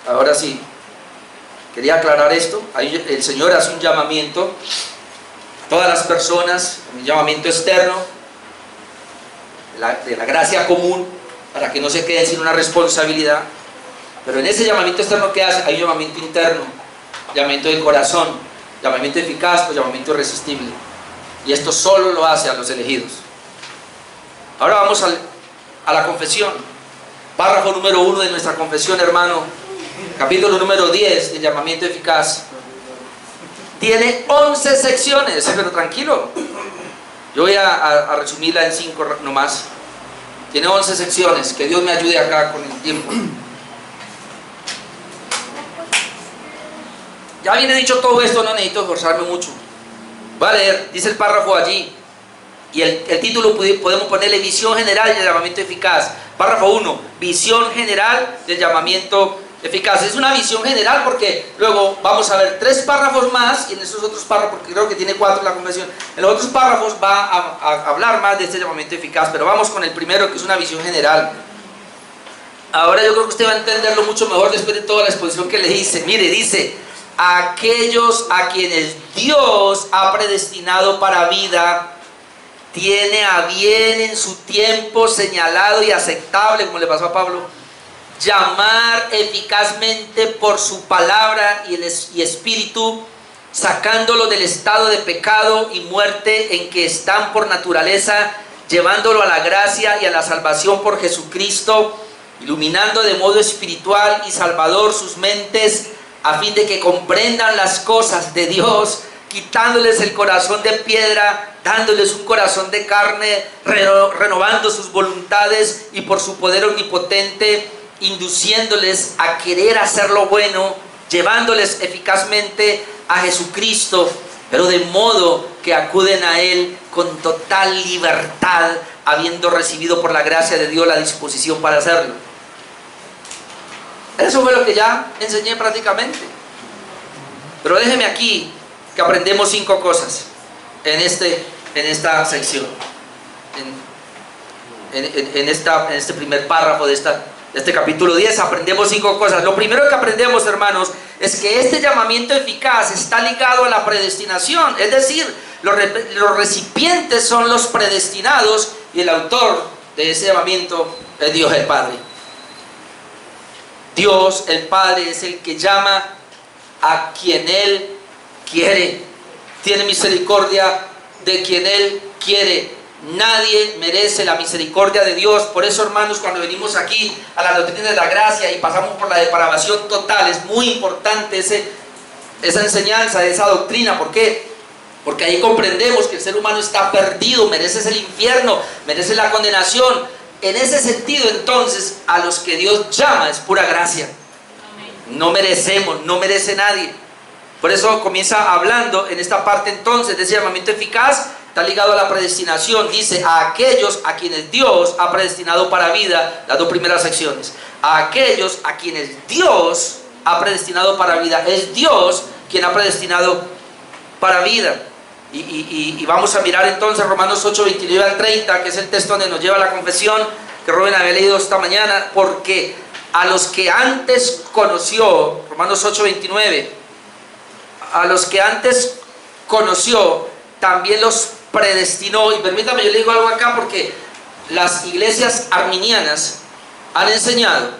Ahora sí, quería aclarar esto. Ahí el Señor hace un llamamiento a todas las personas, un llamamiento externo, de la gracia común, para que no se queden sin una responsabilidad. Pero en ese llamamiento externo que hace, hay un llamamiento interno, llamamiento de corazón, llamamiento eficaz o llamamiento irresistible. Y esto solo lo hace a los elegidos. Ahora vamos a la confesión. Párrafo número 1 de nuestra confesión, hermano. Capítulo número 10, el llamamiento eficaz. Tiene 11 secciones, pero tranquilo. Yo voy a resumirla en 5 nomás. Tiene 11 secciones. Que Dios me ayude acá con el tiempo. Ya viene dicho todo esto, no necesito esforzarme mucho. Voy a leer, dice el párrafo allí. Y el título podemos ponerle visión general del llamamiento eficaz. Párrafo 1, visión general del llamamiento eficaz. Es una visión general porque luego vamos a ver 3 párrafos más, y en esos otros párrafos, porque creo que tiene 4 la confesión, en los otros párrafos va a hablar más de este llamamiento eficaz, pero vamos con el primero, que es una visión general. Ahora yo creo que usted va a entenderlo mucho mejor después de toda la exposición que le hice. Mire, dice: aquellos a quienes Dios ha predestinado para vida, tiene a bien en su tiempo señalado y aceptable, como le pasó a Pablo, llamar eficazmente por su palabra y espíritu, sacándolo del estado de pecado y muerte en que están por naturaleza, llevándolo a la gracia y a la salvación por Jesucristo, iluminando de modo espiritual y salvador sus mentes, a fin de que comprendan las cosas de Dios, quitándoles el corazón de piedra, dándoles un corazón de carne, renovando sus voluntades y por su poder omnipotente, induciéndoles a querer hacer lo bueno, llevándoles eficazmente a Jesucristo, pero de modo que acuden a Él con total libertad, habiendo recibido por la gracia de Dios la disposición para hacerlo. Eso fue lo que ya enseñé prácticamente. Pero déjeme aquí que aprendemos 5 cosas en esta sección, en este primer párrafo de este capítulo 10. Aprendemos 5 cosas. Lo primero que aprendemos, hermanos, es que este llamamiento eficaz está ligado a la predestinación. Es decir, los recipientes son los predestinados y el autor de ese llamamiento es Dios el Padre. Dios el Padre es el que llama a quien Él quiere. Tiene misericordia de quien Él quiere. Nadie merece la misericordia de Dios. Por eso, hermanos, cuando venimos aquí a la doctrina de la gracia y pasamos por la depravación total, es muy importante esa enseñanza, esa doctrina. ¿Por qué? Porque ahí comprendemos que el ser humano está perdido, merece el infierno, merece la condenación. En ese sentido, entonces, a los que Dios llama es pura gracia. No merecemos, no merece nadie. Por eso comienza hablando en esta parte entonces de ese llamamiento eficaz. Está ligado a la predestinación. Dice: a aquellos a quienes Dios ha predestinado para vida. Las 2 primeras secciones. A aquellos a quienes Dios ha predestinado para vida. Es Dios quien ha predestinado para vida. Y vamos a mirar entonces Romanos 8, 29 al 30, que es el texto donde nos lleva la confesión, que Rubén había leído esta mañana. Porque a los que antes conoció, Romanos 8, 29, a los que antes conoció, también los predestinó. Y permítame, yo le digo algo acá, porque las iglesias arminianas han enseñado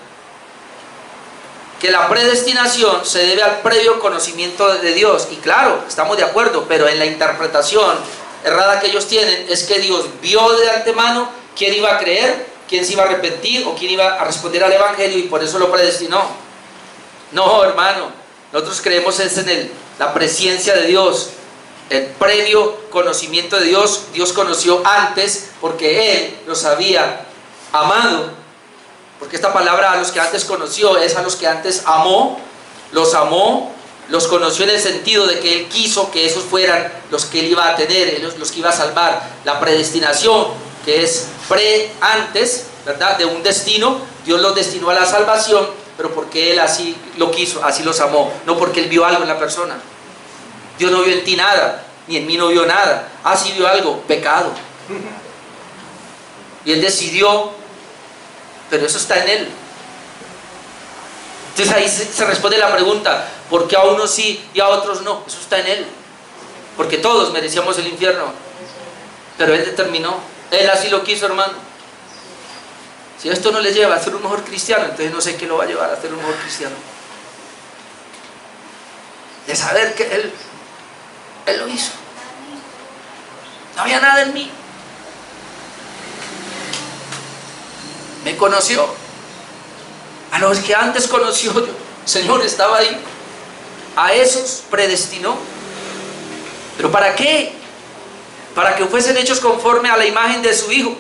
que la predestinación se debe al previo conocimiento de Dios. Y claro, estamos de acuerdo, pero en la interpretación errada que ellos tienen es que Dios vio de antemano quién iba a creer, quién se iba a arrepentir o quién iba a responder al Evangelio y por eso lo predestinó. No, hermano, nosotros creemos es en la presencia de Dios, el previo conocimiento de Dios. Dios conoció antes porque Él los había amado. Porque esta palabra, a los que antes conoció, es a los que antes amó, los conoció en el sentido de que Él quiso que esos fueran los que Él iba a tener, los que iba a salvar. La predestinación, que es antes, ¿verdad?, de un destino, Dios los destinó a la salvación, pero porque Él así lo quiso, así los amó, no porque Él vio algo en la persona. Dios no vio en ti nada, ni en mí no vio nada. Sí vio algo, pecado. Y Él decidió, pero eso está en Él. Entonces ahí se responde la pregunta, ¿por qué a unos sí y a otros no? Eso está en Él. Porque todos merecíamos el infierno, pero Él determinó, Él así lo quiso, hermano. Si esto no le lleva a ser un mejor cristiano, entonces no sé qué lo va a llevar a ser un mejor cristiano. De saber que Él lo hizo. No había nada en mí. Me conoció. A los que antes conoció, el Señor estaba ahí. A esos predestinó. ¿Pero para qué? Para que fuesen hechos conforme a la imagen de su Hijo.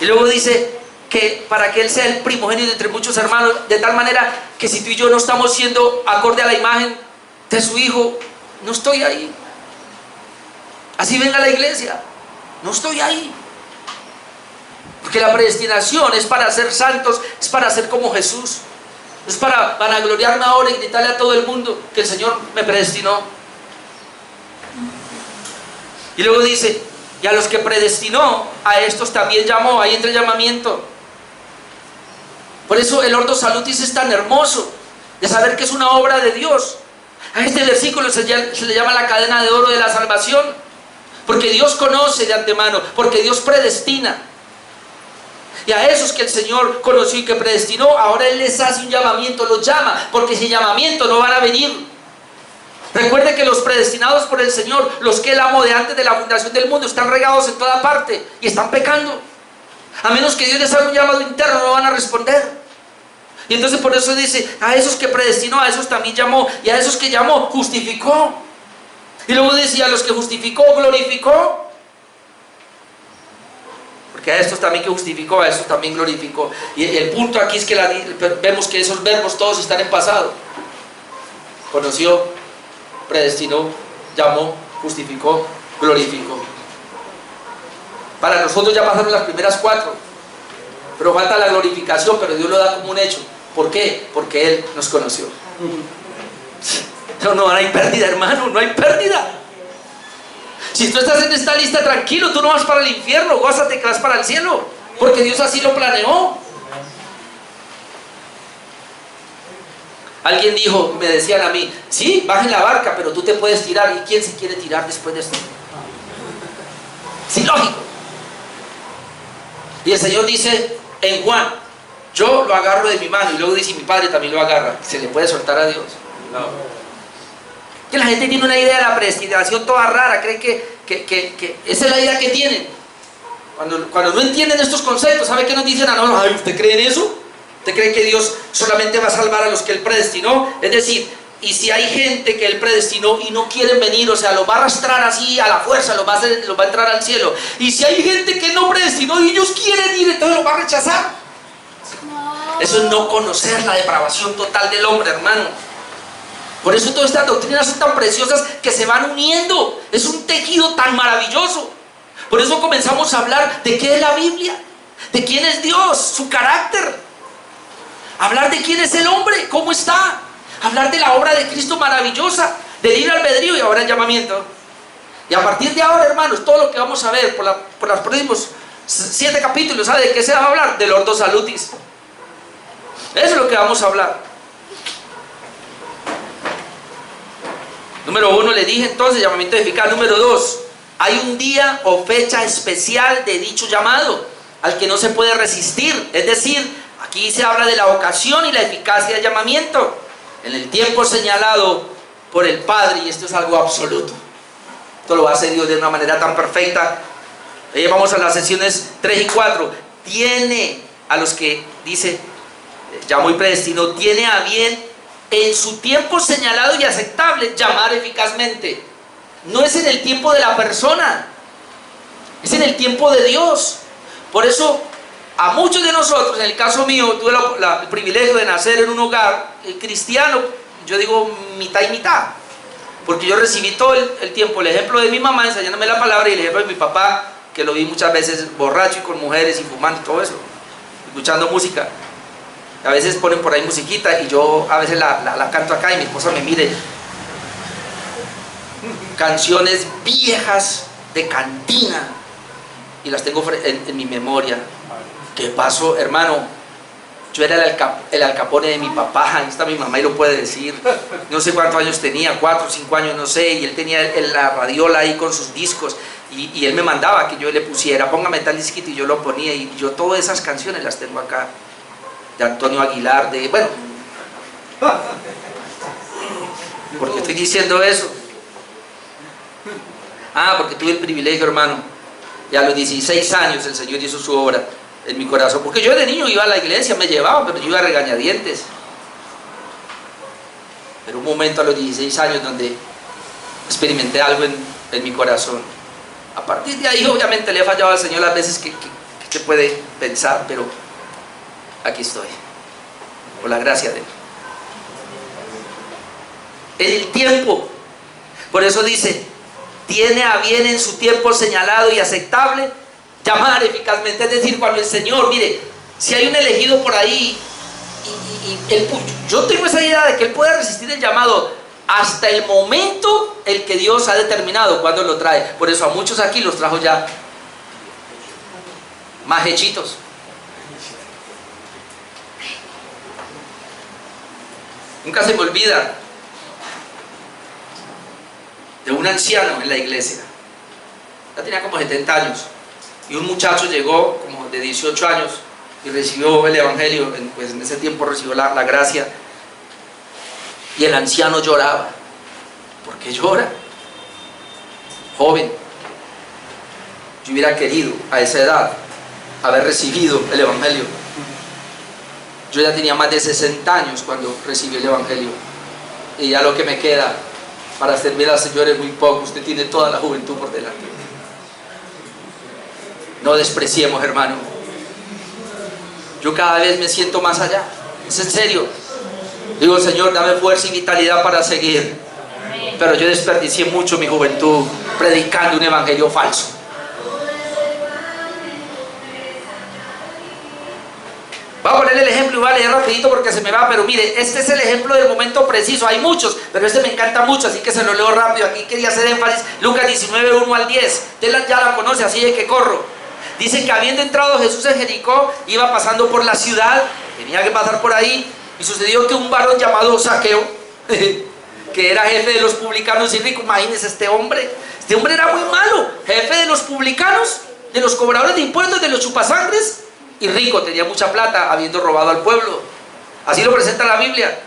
Y luego dice que para que Él sea el primogénito entre muchos hermanos, de tal manera que si tú y yo no estamos siendo acorde a la imagen de su Hijo, no estoy ahí. Así venga a la iglesia, no estoy ahí. Porque la predestinación es para ser santos, es para ser como Jesús, es para vanagloriarme ahora y gritarle a todo el mundo que el Señor me predestinó. Y luego dice, y a los que predestinó, a estos también llamó. Ahí entra el llamamiento. Por eso el Ordo Salutis es tan hermoso, de saber que es una obra de Dios. A este versículo se le llama la cadena de oro de la salvación, porque Dios conoce de antemano, porque Dios predestina. Y a esos que el Señor conoció y que predestinó, ahora Él les hace un llamamiento, los llama, porque sin llamamiento no van a venir. Recuerde que los predestinados por el Señor, los que Él amó de antes de la fundación del mundo, están regados en toda parte y están pecando. A menos que Dios les haga un llamado interno, no van a responder. Y entonces por eso dice, a esos que predestinó, a esos también llamó, y a esos que llamó, justificó. Y luego decía, a los que justificó, glorificó. Porque a estos también que justificó, a estos también glorificó. Y el punto aquí es que vemos que esos verbos todos están en pasado. Conoció, predestinó, llamó, justificó, glorificó. Para nosotros ya pasaron las primeras 4, pero falta la glorificación, pero Dios lo da como un hecho. ¿Por qué? Porque Él nos conoció. No hay pérdida, hermano, no hay pérdida. Si tú estás en esta lista, tranquilo, tú no vas para el infierno, gózate que vas para el cielo, porque Dios así lo planeó. Alguien dijo, me decían a mí, sí, bajen la barca, pero tú te puedes tirar. ¿Y quién se quiere tirar después de esto? Sí, lógico. Y el Señor dice en Juan, yo lo agarro de mi mano, y luego dice, mi Padre también lo agarra. ¿Se le puede soltar a Dios? No. Que la gente tiene una idea de la predestinación toda rara, cree que esa es la idea que tienen. Cuando no entienden estos conceptos, ¿sabe qué nos dicen? Ay, ¿usted cree en eso? ¿Usted cree que Dios solamente va a salvar a los que Él predestinó? Es decir, y si hay gente que Él predestinó y no quieren venir, o sea, los va a arrastrar así a la fuerza, los va a entrar al cielo. Y si hay gente que no predestinó y ellos quieren ir, entonces los va a rechazar. Eso es no conocer la depravación total del hombre, hermano. Por eso todas estas doctrinas son tan preciosas que se van uniendo. Es un tejido tan maravilloso. Por eso comenzamos a hablar de qué es la Biblia, de quién es Dios, su carácter. Hablar de quién es el hombre, cómo está. Hablar de la obra de Cristo maravillosa, del libre albedrío y ahora el llamamiento. Y a partir de ahora, hermanos, todo lo que vamos a ver por los próximos 7 capítulos, ¿sabe de qué se va a hablar? Del Ordo Salutis. Eso es lo que vamos a hablar. Número 1, le dije entonces, llamamiento eficaz. Número 2, hay un día o fecha especial de dicho llamado, al que no se puede resistir. Es decir, Aquí se habla de la vocación y la eficacia del llamamiento en el tiempo señalado por el Padre, y esto es algo absoluto. Esto lo hace Dios de una manera tan perfecta. Vamos a las sesiones 3 y 4. Tiene a los que dice, ya muy predestinó, tiene a bien en su tiempo señalado y aceptable llamar eficazmente. No es en el tiempo de la persona, es en el tiempo de Dios. Por eso a muchos de nosotros, en el caso mío, tuve el privilegio de nacer en un hogar cristiano, yo digo mitad y mitad, porque yo recibí todo el tiempo el ejemplo de mi mamá enseñándome la palabra, y el ejemplo de mi papá, que lo vi muchas veces borracho y con mujeres y fumando y todo eso, escuchando música. A veces ponen por ahí musiquita y yo a veces la canto acá y mi esposa me mire. Canciones viejas de cantina y las tengo en mi memoria. ¿Qué pasó, hermano? Yo era el Al Capone de mi papá, ahí está mi mamá y lo puede decir. No sé cuántos años tenía, 4 o 5 años, no sé, y él tenía la radiola ahí con sus discos, y él me mandaba que yo le pusiera, póngame tal disquito, y yo lo ponía, y yo todas esas canciones las tengo acá, de Antonio Aguilar, bueno. ¿Por qué estoy diciendo eso? Porque tuve el privilegio, hermano, y a los 16 años el Señor hizo su obra en mi corazón, porque yo de niño iba a la iglesia, me llevaban, pero yo iba a regañadientes. Pero un momento a los 16 años donde experimenté algo en mi corazón. A partir de ahí obviamente le he fallado al Señor las veces que se puede pensar, pero aquí estoy, por la gracia de Él. En el tiempo, por eso dice, tiene a bien en su tiempo señalado y aceptable llamar eficazmente. Es decir, cuando el Señor, mire, si hay un elegido por ahí, yo tengo esa idea de que Él puede resistir el llamado hasta el momento el que Dios ha determinado cuando lo trae. Por eso a muchos aquí los trajo ya más hechitos. Nunca se me olvida de un anciano en la iglesia. Ya tenía como 70 años. Y un muchacho llegó como de 18 años y recibió el evangelio, pues en ese tiempo recibió la gracia. Y el anciano lloraba. ¿Por qué llora? Joven, yo hubiera querido a esa edad haber recibido el evangelio. Yo ya tenía más de 60 años cuando recibí el evangelio. Y ya lo que me queda para servir al Señor es muy poco. Usted tiene toda la juventud por delante. No despreciemos, hermano. Yo cada vez me siento más allá. Es en serio. Digo, Señor, dame fuerza y vitalidad para seguir. Pero yo desperdicié mucho mi juventud predicando un evangelio falso. Voy a poner el ejemplo y voy a leer rapidito porque se me va, pero mire, este es el ejemplo del momento preciso. Hay muchos, pero este me encanta mucho, así que se lo leo rápido. Aquí quería hacer énfasis. Lucas 19, 1 al 10. Usted ya la conoce, así de que corro. Dice que habiendo entrado Jesús en Jericó, iba pasando por la ciudad, tenía que pasar por ahí, y sucedió que un varón llamado Zaqueo, que era jefe de los publicanos y rico, imagínense este hombre era muy malo, jefe de los publicanos, de los cobradores de impuestos, de los chupasangres, y rico, tenía mucha plata, habiendo robado al pueblo. Así lo presenta la Biblia.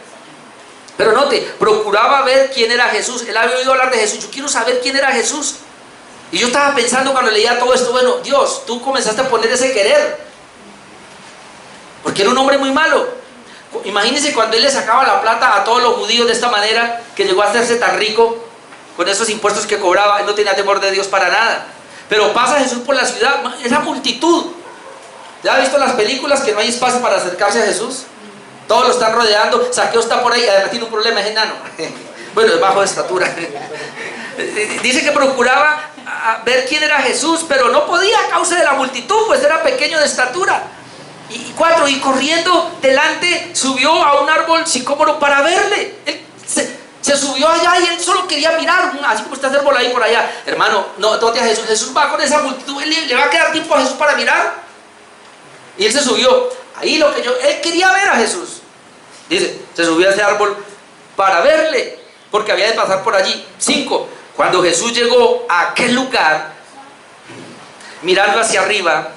Pero note, procuraba ver quién era Jesús. Él había oído hablar de Jesús. Yo quiero saber quién era Jesús. Y yo estaba pensando cuando leía todo esto, bueno, Dios, tú comenzaste a poner ese querer, porque era un hombre muy malo. Imagínense cuando él le sacaba la plata a todos los judíos de esta manera, que llegó a hacerse tan rico con esos impuestos que cobraba. Él no tenía temor de Dios para nada. Pero pasa Jesús por la ciudad, esa multitud. ¿Ya ha visto las películas que no hay espacio para acercarse a Jesús? Todos lo están rodeando. Zaqueo está por ahí, además tiene un problema, es enano. Bueno, es bajo de estatura. Dice que procuraba ver quién era Jesús, pero no podía a causa de la multitud, pues era pequeño de estatura. Y corriendo delante subió a un árbol sicómoro para verle. Él se subió allá y él solo quería mirar, así como está el árbol ahí por allá. Hermano, no toque a Jesús. Jesús va con esa multitud, ¿le va a quedar tiempo a Jesús para mirar? Y él se subió. Ahí él quería ver a Jesús. Dice, se subió a ese árbol para verle, porque había de pasar por allí. 5. Cuando Jesús llegó a aquel lugar, mirando hacia arriba,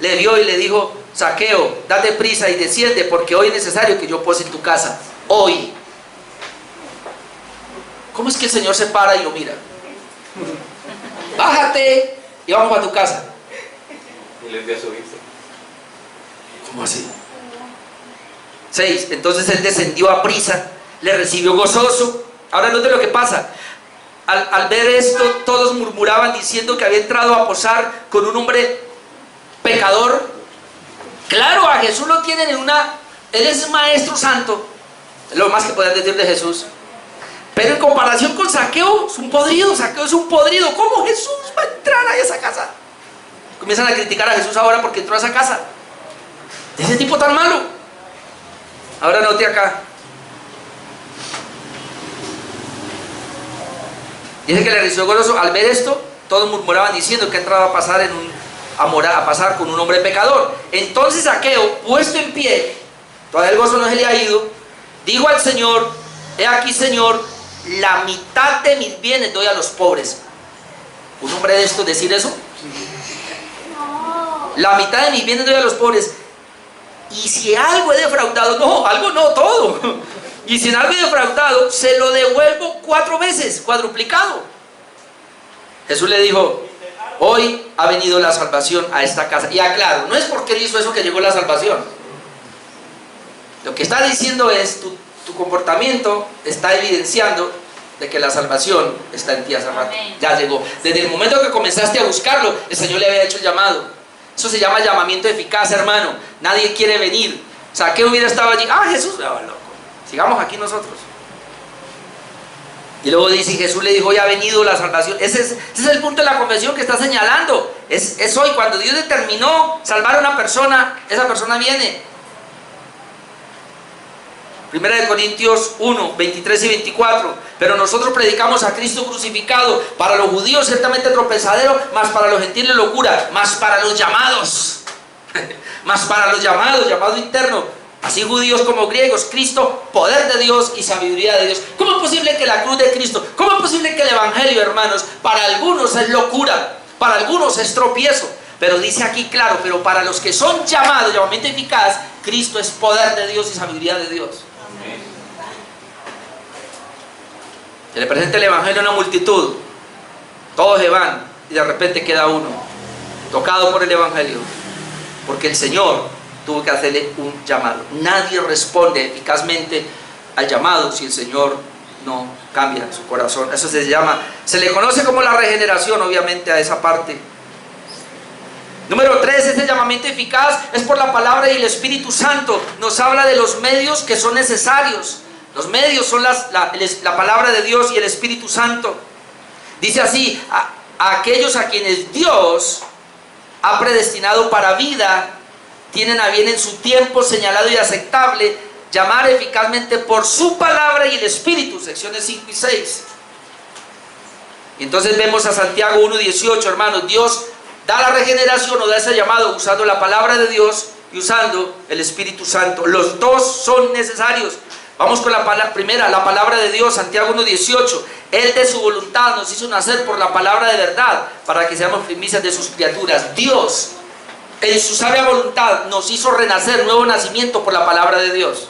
le vio y le dijo: Zaqueo, date prisa y desciende, porque hoy es necesario que yo pose en tu casa. Hoy. ¿Cómo es que el Señor se para y lo mira? Bájate y vamos a tu casa. Y le envía a su hijo. ¿Cómo así? 6. Entonces él descendió a prisa, le recibió gozoso. Ahora note lo que pasa. Al ver esto, todos murmuraban diciendo que había entrado a posar con un hombre pecador. Claro, a Jesús lo tienen en una... Él es maestro santo, es lo más que pueden decir de Jesús. Pero en comparación con Zaqueo, es un podrido. Zaqueo es un podrido. ¿Cómo Jesús va a entrar a esa casa? Comienzan a criticar a Jesús ahora porque entró a esa casa. De ese tipo tan malo. Ahora note acá. Dice que le recibió gozoso. Al ver esto, todos murmuraban diciendo que entraba a pasar a pasar con un hombre pecador. Entonces Zaqueo, puesto en pie, todavía el gozo no se le ha ido, dijo al Señor: he aquí, Señor, la mitad de mis bienes doy a los pobres. ¿Un hombre de esto decir eso? La mitad de mis bienes doy a los pobres. Y si algo he defraudado, no, algo no, todo. Y si en algo he defraudado, se lo devuelvo 4 veces, cuadruplicado. Jesús le dijo: hoy ha venido la salvación a esta casa. Y aclaro, no es porque él hizo eso que llegó la salvación. Lo que está diciendo es, tu comportamiento está evidenciando de que la salvación está en ti hace rato. Ya llegó. Desde el momento que comenzaste a buscarlo, el Señor le había hecho el llamado. Eso se llama llamamiento eficaz, hermano. Nadie quiere venir. Zaqueo hubiera estado allí. Ah, Jesús, loco. Sigamos aquí nosotros. Y luego dice, Jesús le dijo: hoy ha venido la salvación. Ese es el punto de la confesión que está señalando. Es hoy, cuando Dios determinó salvar a una persona, esa persona viene. Primera de Corintios 1, 23 y 24. Pero nosotros predicamos a Cristo crucificado, para los judíos ciertamente tropezadero, mas para los gentiles locura, mas para los llamados, mas para los llamados, llamado interno, así judíos como griegos, Cristo, poder de Dios y sabiduría de Dios. ¿Cómo es posible que la cruz de Cristo, cómo es posible que el evangelio, hermanos, para algunos es locura, para algunos es tropiezo? Pero dice aquí claro, pero para los que son llamados, llamamiento eficaz, Cristo es poder de Dios y sabiduría de Dios. Se le presenta el evangelio a una multitud, todos se van y de repente queda uno tocado por el evangelio, porque el Señor tuvo que hacerle un llamado. Nadie responde eficazmente al llamado si el Señor no cambia su corazón. Eso se le conoce como la regeneración, obviamente, a esa parte. Número 3, este llamamiento eficaz es por la palabra y el Espíritu Santo. Nos habla de los medios que son necesarios. Los medios son la palabra de Dios y el Espíritu Santo. Dice así: a aquellos a quienes Dios ha predestinado para vida, tienen a bien en su tiempo señalado y aceptable llamar eficazmente por su palabra y el Espíritu. Secciones 5 y 6. Y entonces vemos a Santiago 1:18, hermanos. Dios da la regeneración o da ese llamado usando la palabra de Dios y usando el Espíritu Santo. Los dos son necesarios. Vamos con la primera, la palabra de Dios, Santiago 1:18. Él de su voluntad nos hizo nacer por la palabra de verdad, para que seamos primicias de sus criaturas. Dios, en su sabia voluntad, nos hizo renacer, nuevo nacimiento por la palabra de Dios.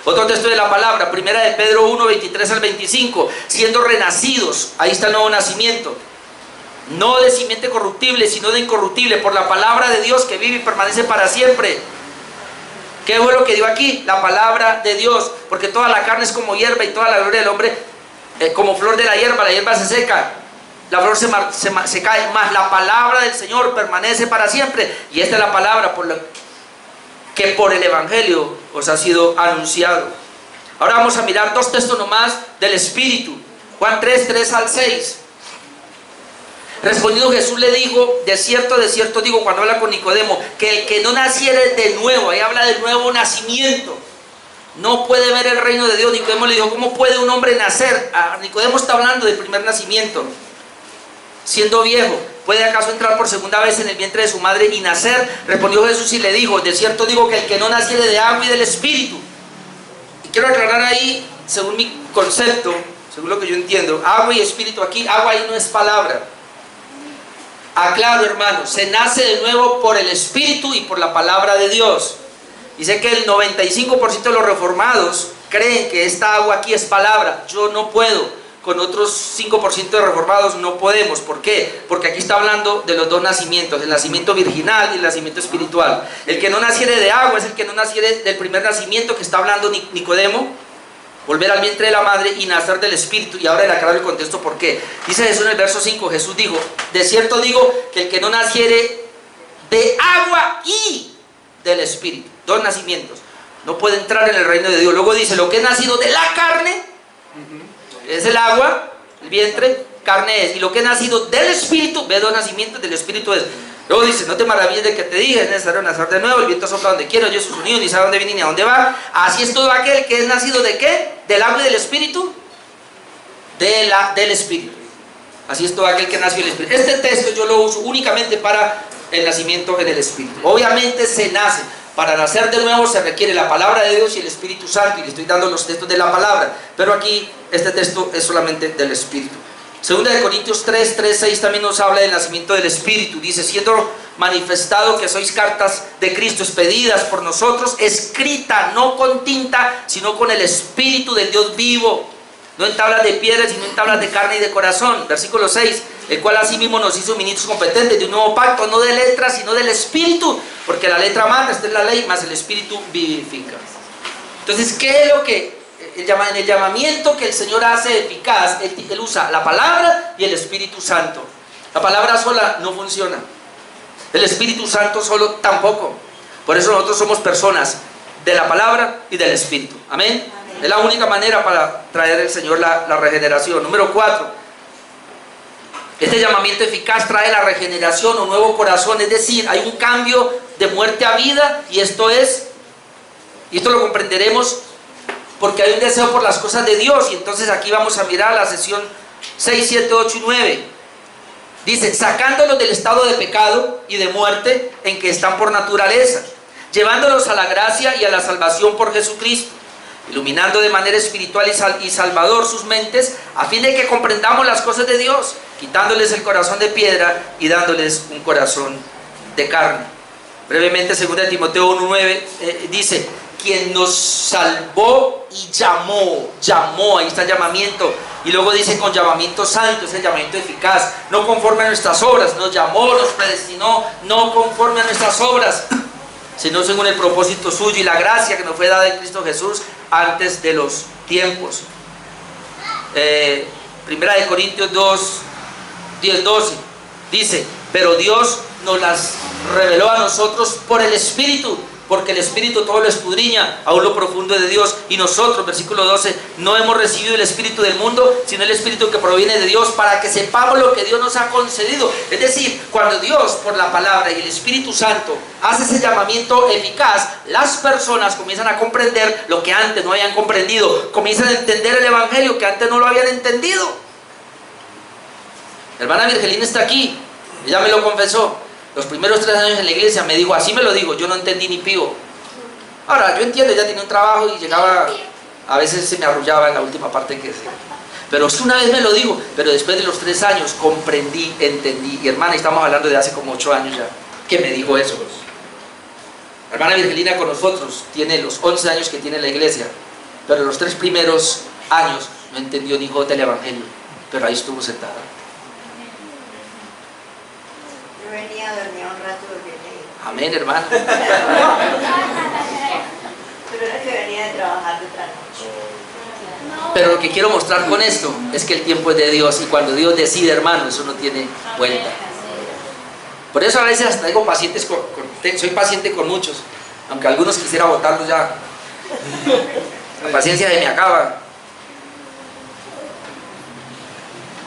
Otro texto de la palabra, primera de Pedro 1, 23 al 25. Siendo renacidos, ahí está el nuevo nacimiento. No de simiente corruptible, sino de incorruptible, por la palabra de Dios que vive y permanece para siempre. ¿Qué fue lo que dio aquí? La palabra de Dios. Porque toda la carne es como hierba y toda la gloria del hombre como flor de la hierba se seca, la flor se cae, mas la palabra del Señor permanece para siempre. Y esta es la palabra que por el Evangelio os ha sido anunciado. Ahora vamos a mirar 2 textos nomás del Espíritu. Juan 3, 3 al 6. Respondiendo Jesús le dijo: de cierto digo, cuando habla con Nicodemo, que el que no naciere de nuevo, ahí habla del nuevo nacimiento, no puede ver el reino de Dios. Nicodemo le dijo: ¿cómo puede un hombre nacer? Nicodemo está hablando del primer nacimiento, siendo viejo. ¿Puede acaso entrar por segunda vez en el vientre de su madre y nacer? Respondió Jesús y le dijo: de cierto digo, que el que no naciere de agua y del Espíritu. Y quiero aclarar ahí, según mi concepto, según lo que yo entiendo, agua y espíritu aquí, agua ahí no es palabra. Aclaro, hermanos, se nace de nuevo por el Espíritu y por la palabra de Dios. Dice que el 95% de los reformados creen que esta agua aquí es palabra. Yo no puedo. Con otros 5% de reformados no podemos. ¿Por qué? Porque aquí está hablando de los dos nacimientos, el nacimiento virginal y el nacimiento espiritual. El que no naciere de agua es el que no naciere del primer nacimiento que está hablando Nicodemo, volver al vientre de la madre y nacer del Espíritu. Y ahora le aclaro el contexto por qué. Dice Jesús en el verso 5, Jesús dijo, de cierto digo que el que no naciere de agua y del Espíritu, dos nacimientos, no puede entrar en el reino de Dios. Luego dice, lo que es nacido de la carne, es el agua, el vientre, carne es. Y lo que es nacido del Espíritu, ve dos nacimientos, del Espíritu es. Luego dice, no te maravilles de que te dije, es necesario nacer de nuevo, el viento sopla donde quiera, yo soy su sonido, ni sabe dónde viene ni a dónde va. Así es todo aquel que es nacido de ¿qué? Del agua y del Espíritu, del Espíritu. Así es todo aquel que nació del Espíritu. Este texto yo lo uso únicamente para el nacimiento en el Espíritu. Obviamente se nace. Para nacer de nuevo se requiere la palabra de Dios y el Espíritu Santo, y le estoy dando los textos de la palabra, pero aquí este texto es solamente del Espíritu. Segunda de Corintios 3, 6 también nos habla del nacimiento del Espíritu. Dice, siendo manifestado que sois cartas de Cristo expedidas por nosotros, escrita no con tinta, sino con el Espíritu del Dios vivo, no en tablas de piedra, sino en tablas de carne y de corazón. Versículo 6, el cual asimismo nos hizo ministros competentes de un nuevo pacto, no de letras, sino del Espíritu, porque la letra mata, esta es la ley, mas el Espíritu vivifica. Entonces, ¿qué es lo que en el llamamiento que el Señor hace eficaz? Él usa la palabra y el Espíritu Santo. La palabra sola no funciona, el Espíritu Santo solo tampoco. Por eso nosotros somos personas de la palabra y del Espíritu. Amén. Es la única manera para traer al Señor la regeneración. Número 4, este llamamiento eficaz trae la regeneración o nuevo corazón, es decir, hay un cambio de muerte a vida, y esto lo comprenderemos porque hay un deseo por las cosas de Dios. Y entonces aquí vamos a mirar la sesión 6, 7, 8 y 9. Dice, sacándolos del estado de pecado y de muerte en que están por naturaleza, llevándolos a la gracia y a la salvación por Jesucristo, iluminando de manera espiritual y salvador sus mentes, a fin de que comprendamos las cosas de Dios, quitándoles el corazón de piedra y dándoles un corazón de carne. Brevemente, 2 Timoteo 1:9 dice, quien nos salvó y llamó, ahí está el llamamiento, y luego dice con llamamiento santo, es el llamamiento eficaz, no conforme a nuestras obras, nos llamó, nos predestinó, no conforme a nuestras obras, sino según el propósito suyo y la gracia que nos fue dada en Cristo Jesús antes de los tiempos. Primera de Corintios 2, 10, 12 dice, pero Dios nos las reveló a nosotros por el Espíritu, porque el Espíritu todo lo escudriña, aún lo profundo de Dios. Y nosotros, versículo 12, no hemos recibido el Espíritu del mundo, sino el Espíritu que proviene de Dios, para que sepamos lo que Dios nos ha concedido. Es decir, cuando Dios, por la palabra y el Espíritu Santo, hace ese llamamiento eficaz, las personas comienzan a comprender lo que antes no habían comprendido, comienzan a entender el Evangelio que antes no lo habían entendido. La hermana Virgelina está aquí, ella me lo confesó. Los primeros 3 años en la iglesia me dijo, así me lo digo, yo no entendí ni pío. Ahora, yo entiendo, ella tenía un trabajo y llegaba, a veces se me arrullaba en la última parte que decía. Pero usted una vez me lo dijo, pero después de los 3 años comprendí, entendí. Y hermana, estamos hablando de hace como 8 años ya, que me dijo eso. La hermana Virgelina con nosotros tiene los 11 años que tiene la iglesia, pero los 3 primeros años no entendió ni gota el Evangelio, pero ahí estuvo sentada. Yo venía a dormir un rato porque leí. Amén, hermano. Pero era que venía de trabajar de otra noche. Pero lo que quiero mostrar con esto es que el tiempo es de Dios, y cuando Dios decide, hermano, eso no tiene vuelta. Por eso a veces hasta tengo pacientes soy paciente con muchos, aunque algunos quisiera votarlos ya. La paciencia se me acaba.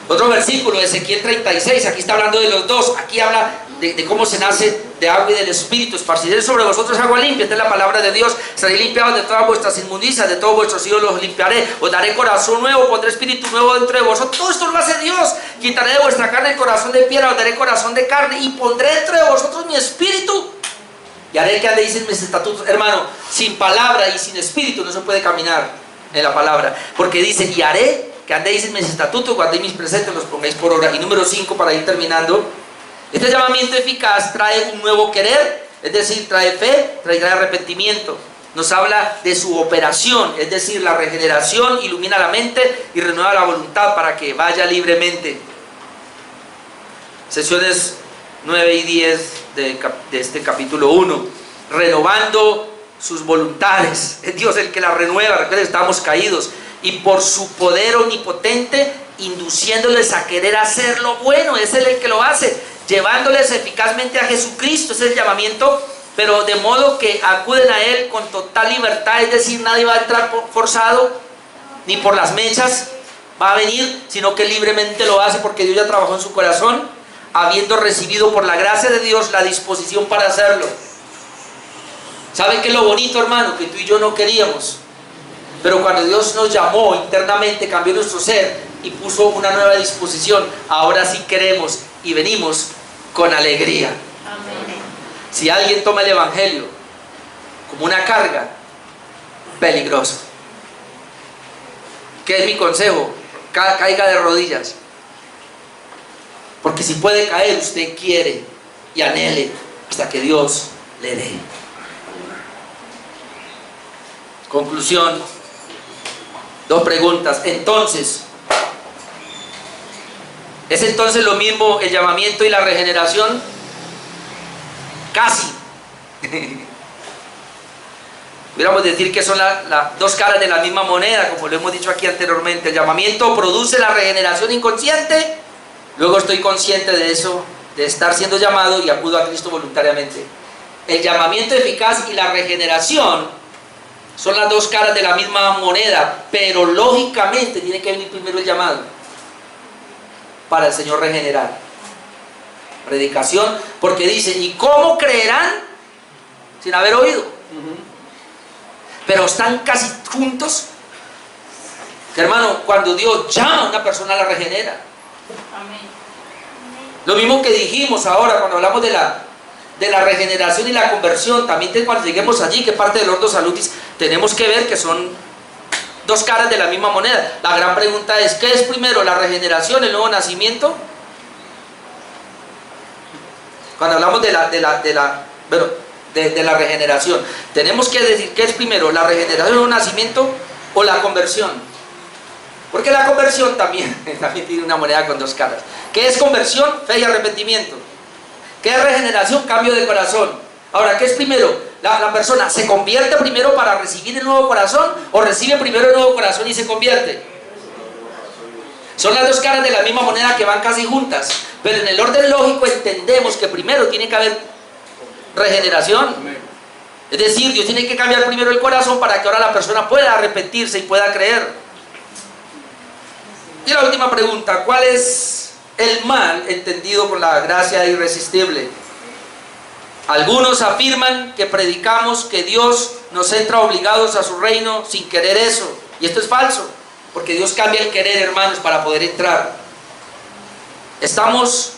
Otro versículo, Ezequiel 36, aquí está hablando de los dos, aquí habla de cómo se nace de agua y del Espíritu. Esparciré sobre vosotros agua limpia, esta es la palabra de Dios. Seréis limpiados de todas vuestras inmundicias, de todos vuestros hijos los limpiaré. Os daré corazón nuevo, pondré espíritu nuevo dentro de vosotros. Todo esto lo hace Dios. Quitaré de vuestra carne el corazón de piedra, os daré corazón de carne, y pondré dentro de vosotros mi espíritu. Y haré que andéis en mis estatutos. Hermano, sin palabra y sin espíritu no se puede caminar en la palabra, porque dice, y haré que andéis en mis estatutos, guardéis mis preceptos, los pongáis por obra. Y número 5, para ir terminando, Este llamamiento eficaz trae un nuevo querer, es decir, trae fe, trae arrepentimiento. Nos habla de su operación, es decir, la regeneración ilumina la mente y renueva la voluntad para que vaya libremente. Sesiones 9 y 10 de este capítulo 1, renovando sus voluntades. Es Dios el que las renueva. Recuerden, estamos caídos, y por su poder omnipotente, induciéndoles a querer hacer lo bueno. Es Él el que lo hace, llevándoles eficazmente a Jesucristo. Ese es el llamamiento, pero de modo que acuden a Él con total libertad, es decir, nadie va a entrar forzado, ni por las mechas va a venir, sino que libremente lo hace porque Dios ya trabajó en su corazón, habiendo recibido por la gracia de Dios la disposición para hacerlo. ¿Sabe qué es lo bonito, hermano? Que tú y yo no queríamos, pero cuando Dios nos llamó internamente, cambió nuestro ser y puso una nueva disposición, ahora sí queremos y venimos con alegría. Amén. Si alguien toma el Evangelio como una carga, peligroso. ¿Qué es mi consejo? Caiga de rodillas, porque si puede caer, usted quiere y anhele hasta que Dios le dé. Conclusión, 2 preguntas. Entonces, ¿es entonces lo mismo el llamamiento y la regeneración? Casi. Pudiéramos decir que son las dos caras de la misma moneda, como lo hemos dicho aquí anteriormente. El llamamiento produce la regeneración inconsciente, luego estoy consciente de eso, de estar siendo llamado, y acudo a Cristo voluntariamente. El llamamiento eficaz y la regeneración son las dos caras de la misma moneda, pero lógicamente tiene que venir primero el llamado para el Señor regenerar. Predicación, porque dice, ¿y cómo creerán sin haber oído? Pero están casi juntos. Que, hermano, cuando Dios llama a una persona, la regenera. Amén. Lo mismo que dijimos ahora cuando hablamos de la regeneración y la conversión. También cuando lleguemos allí, que parte del Ordo Salutis, tenemos que ver que son dos caras de la misma moneda. La gran pregunta es, ¿qué es primero, la regeneración, el nuevo nacimiento? Cuando hablamos de la regeneración, tenemos que decir qué es primero, la regeneración, el nuevo nacimiento o la conversión. Porque la conversión también tiene una moneda con dos caras. ¿Qué es conversión? Fe y arrepentimiento. ¿Qué es regeneración? Cambio de corazón. Ahora, ¿qué es primero? La persona se convierte primero para recibir el nuevo corazón, o recibe primero el nuevo corazón y se convierte. Son las dos caras de la misma moneda que van casi juntas, pero en el orden lógico entendemos que primero tiene que haber regeneración. Es decir, Dios tiene que cambiar primero el corazón para que ahora la persona pueda arrepentirse y pueda creer. Y la última pregunta, ¿cuál es el mal entendido por la gracia irresistible? Algunos afirman que predicamos que Dios nos entra obligados a su reino sin querer eso, y esto es falso, porque Dios cambia el querer, hermanos, para poder entrar. Estamos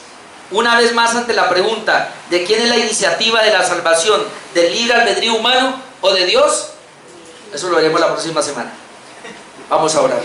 una vez más ante la pregunta, ¿de quién es la iniciativa de la salvación? ¿Del libre albedrío humano o de Dios? Eso lo veremos la próxima semana. Vamos a orar.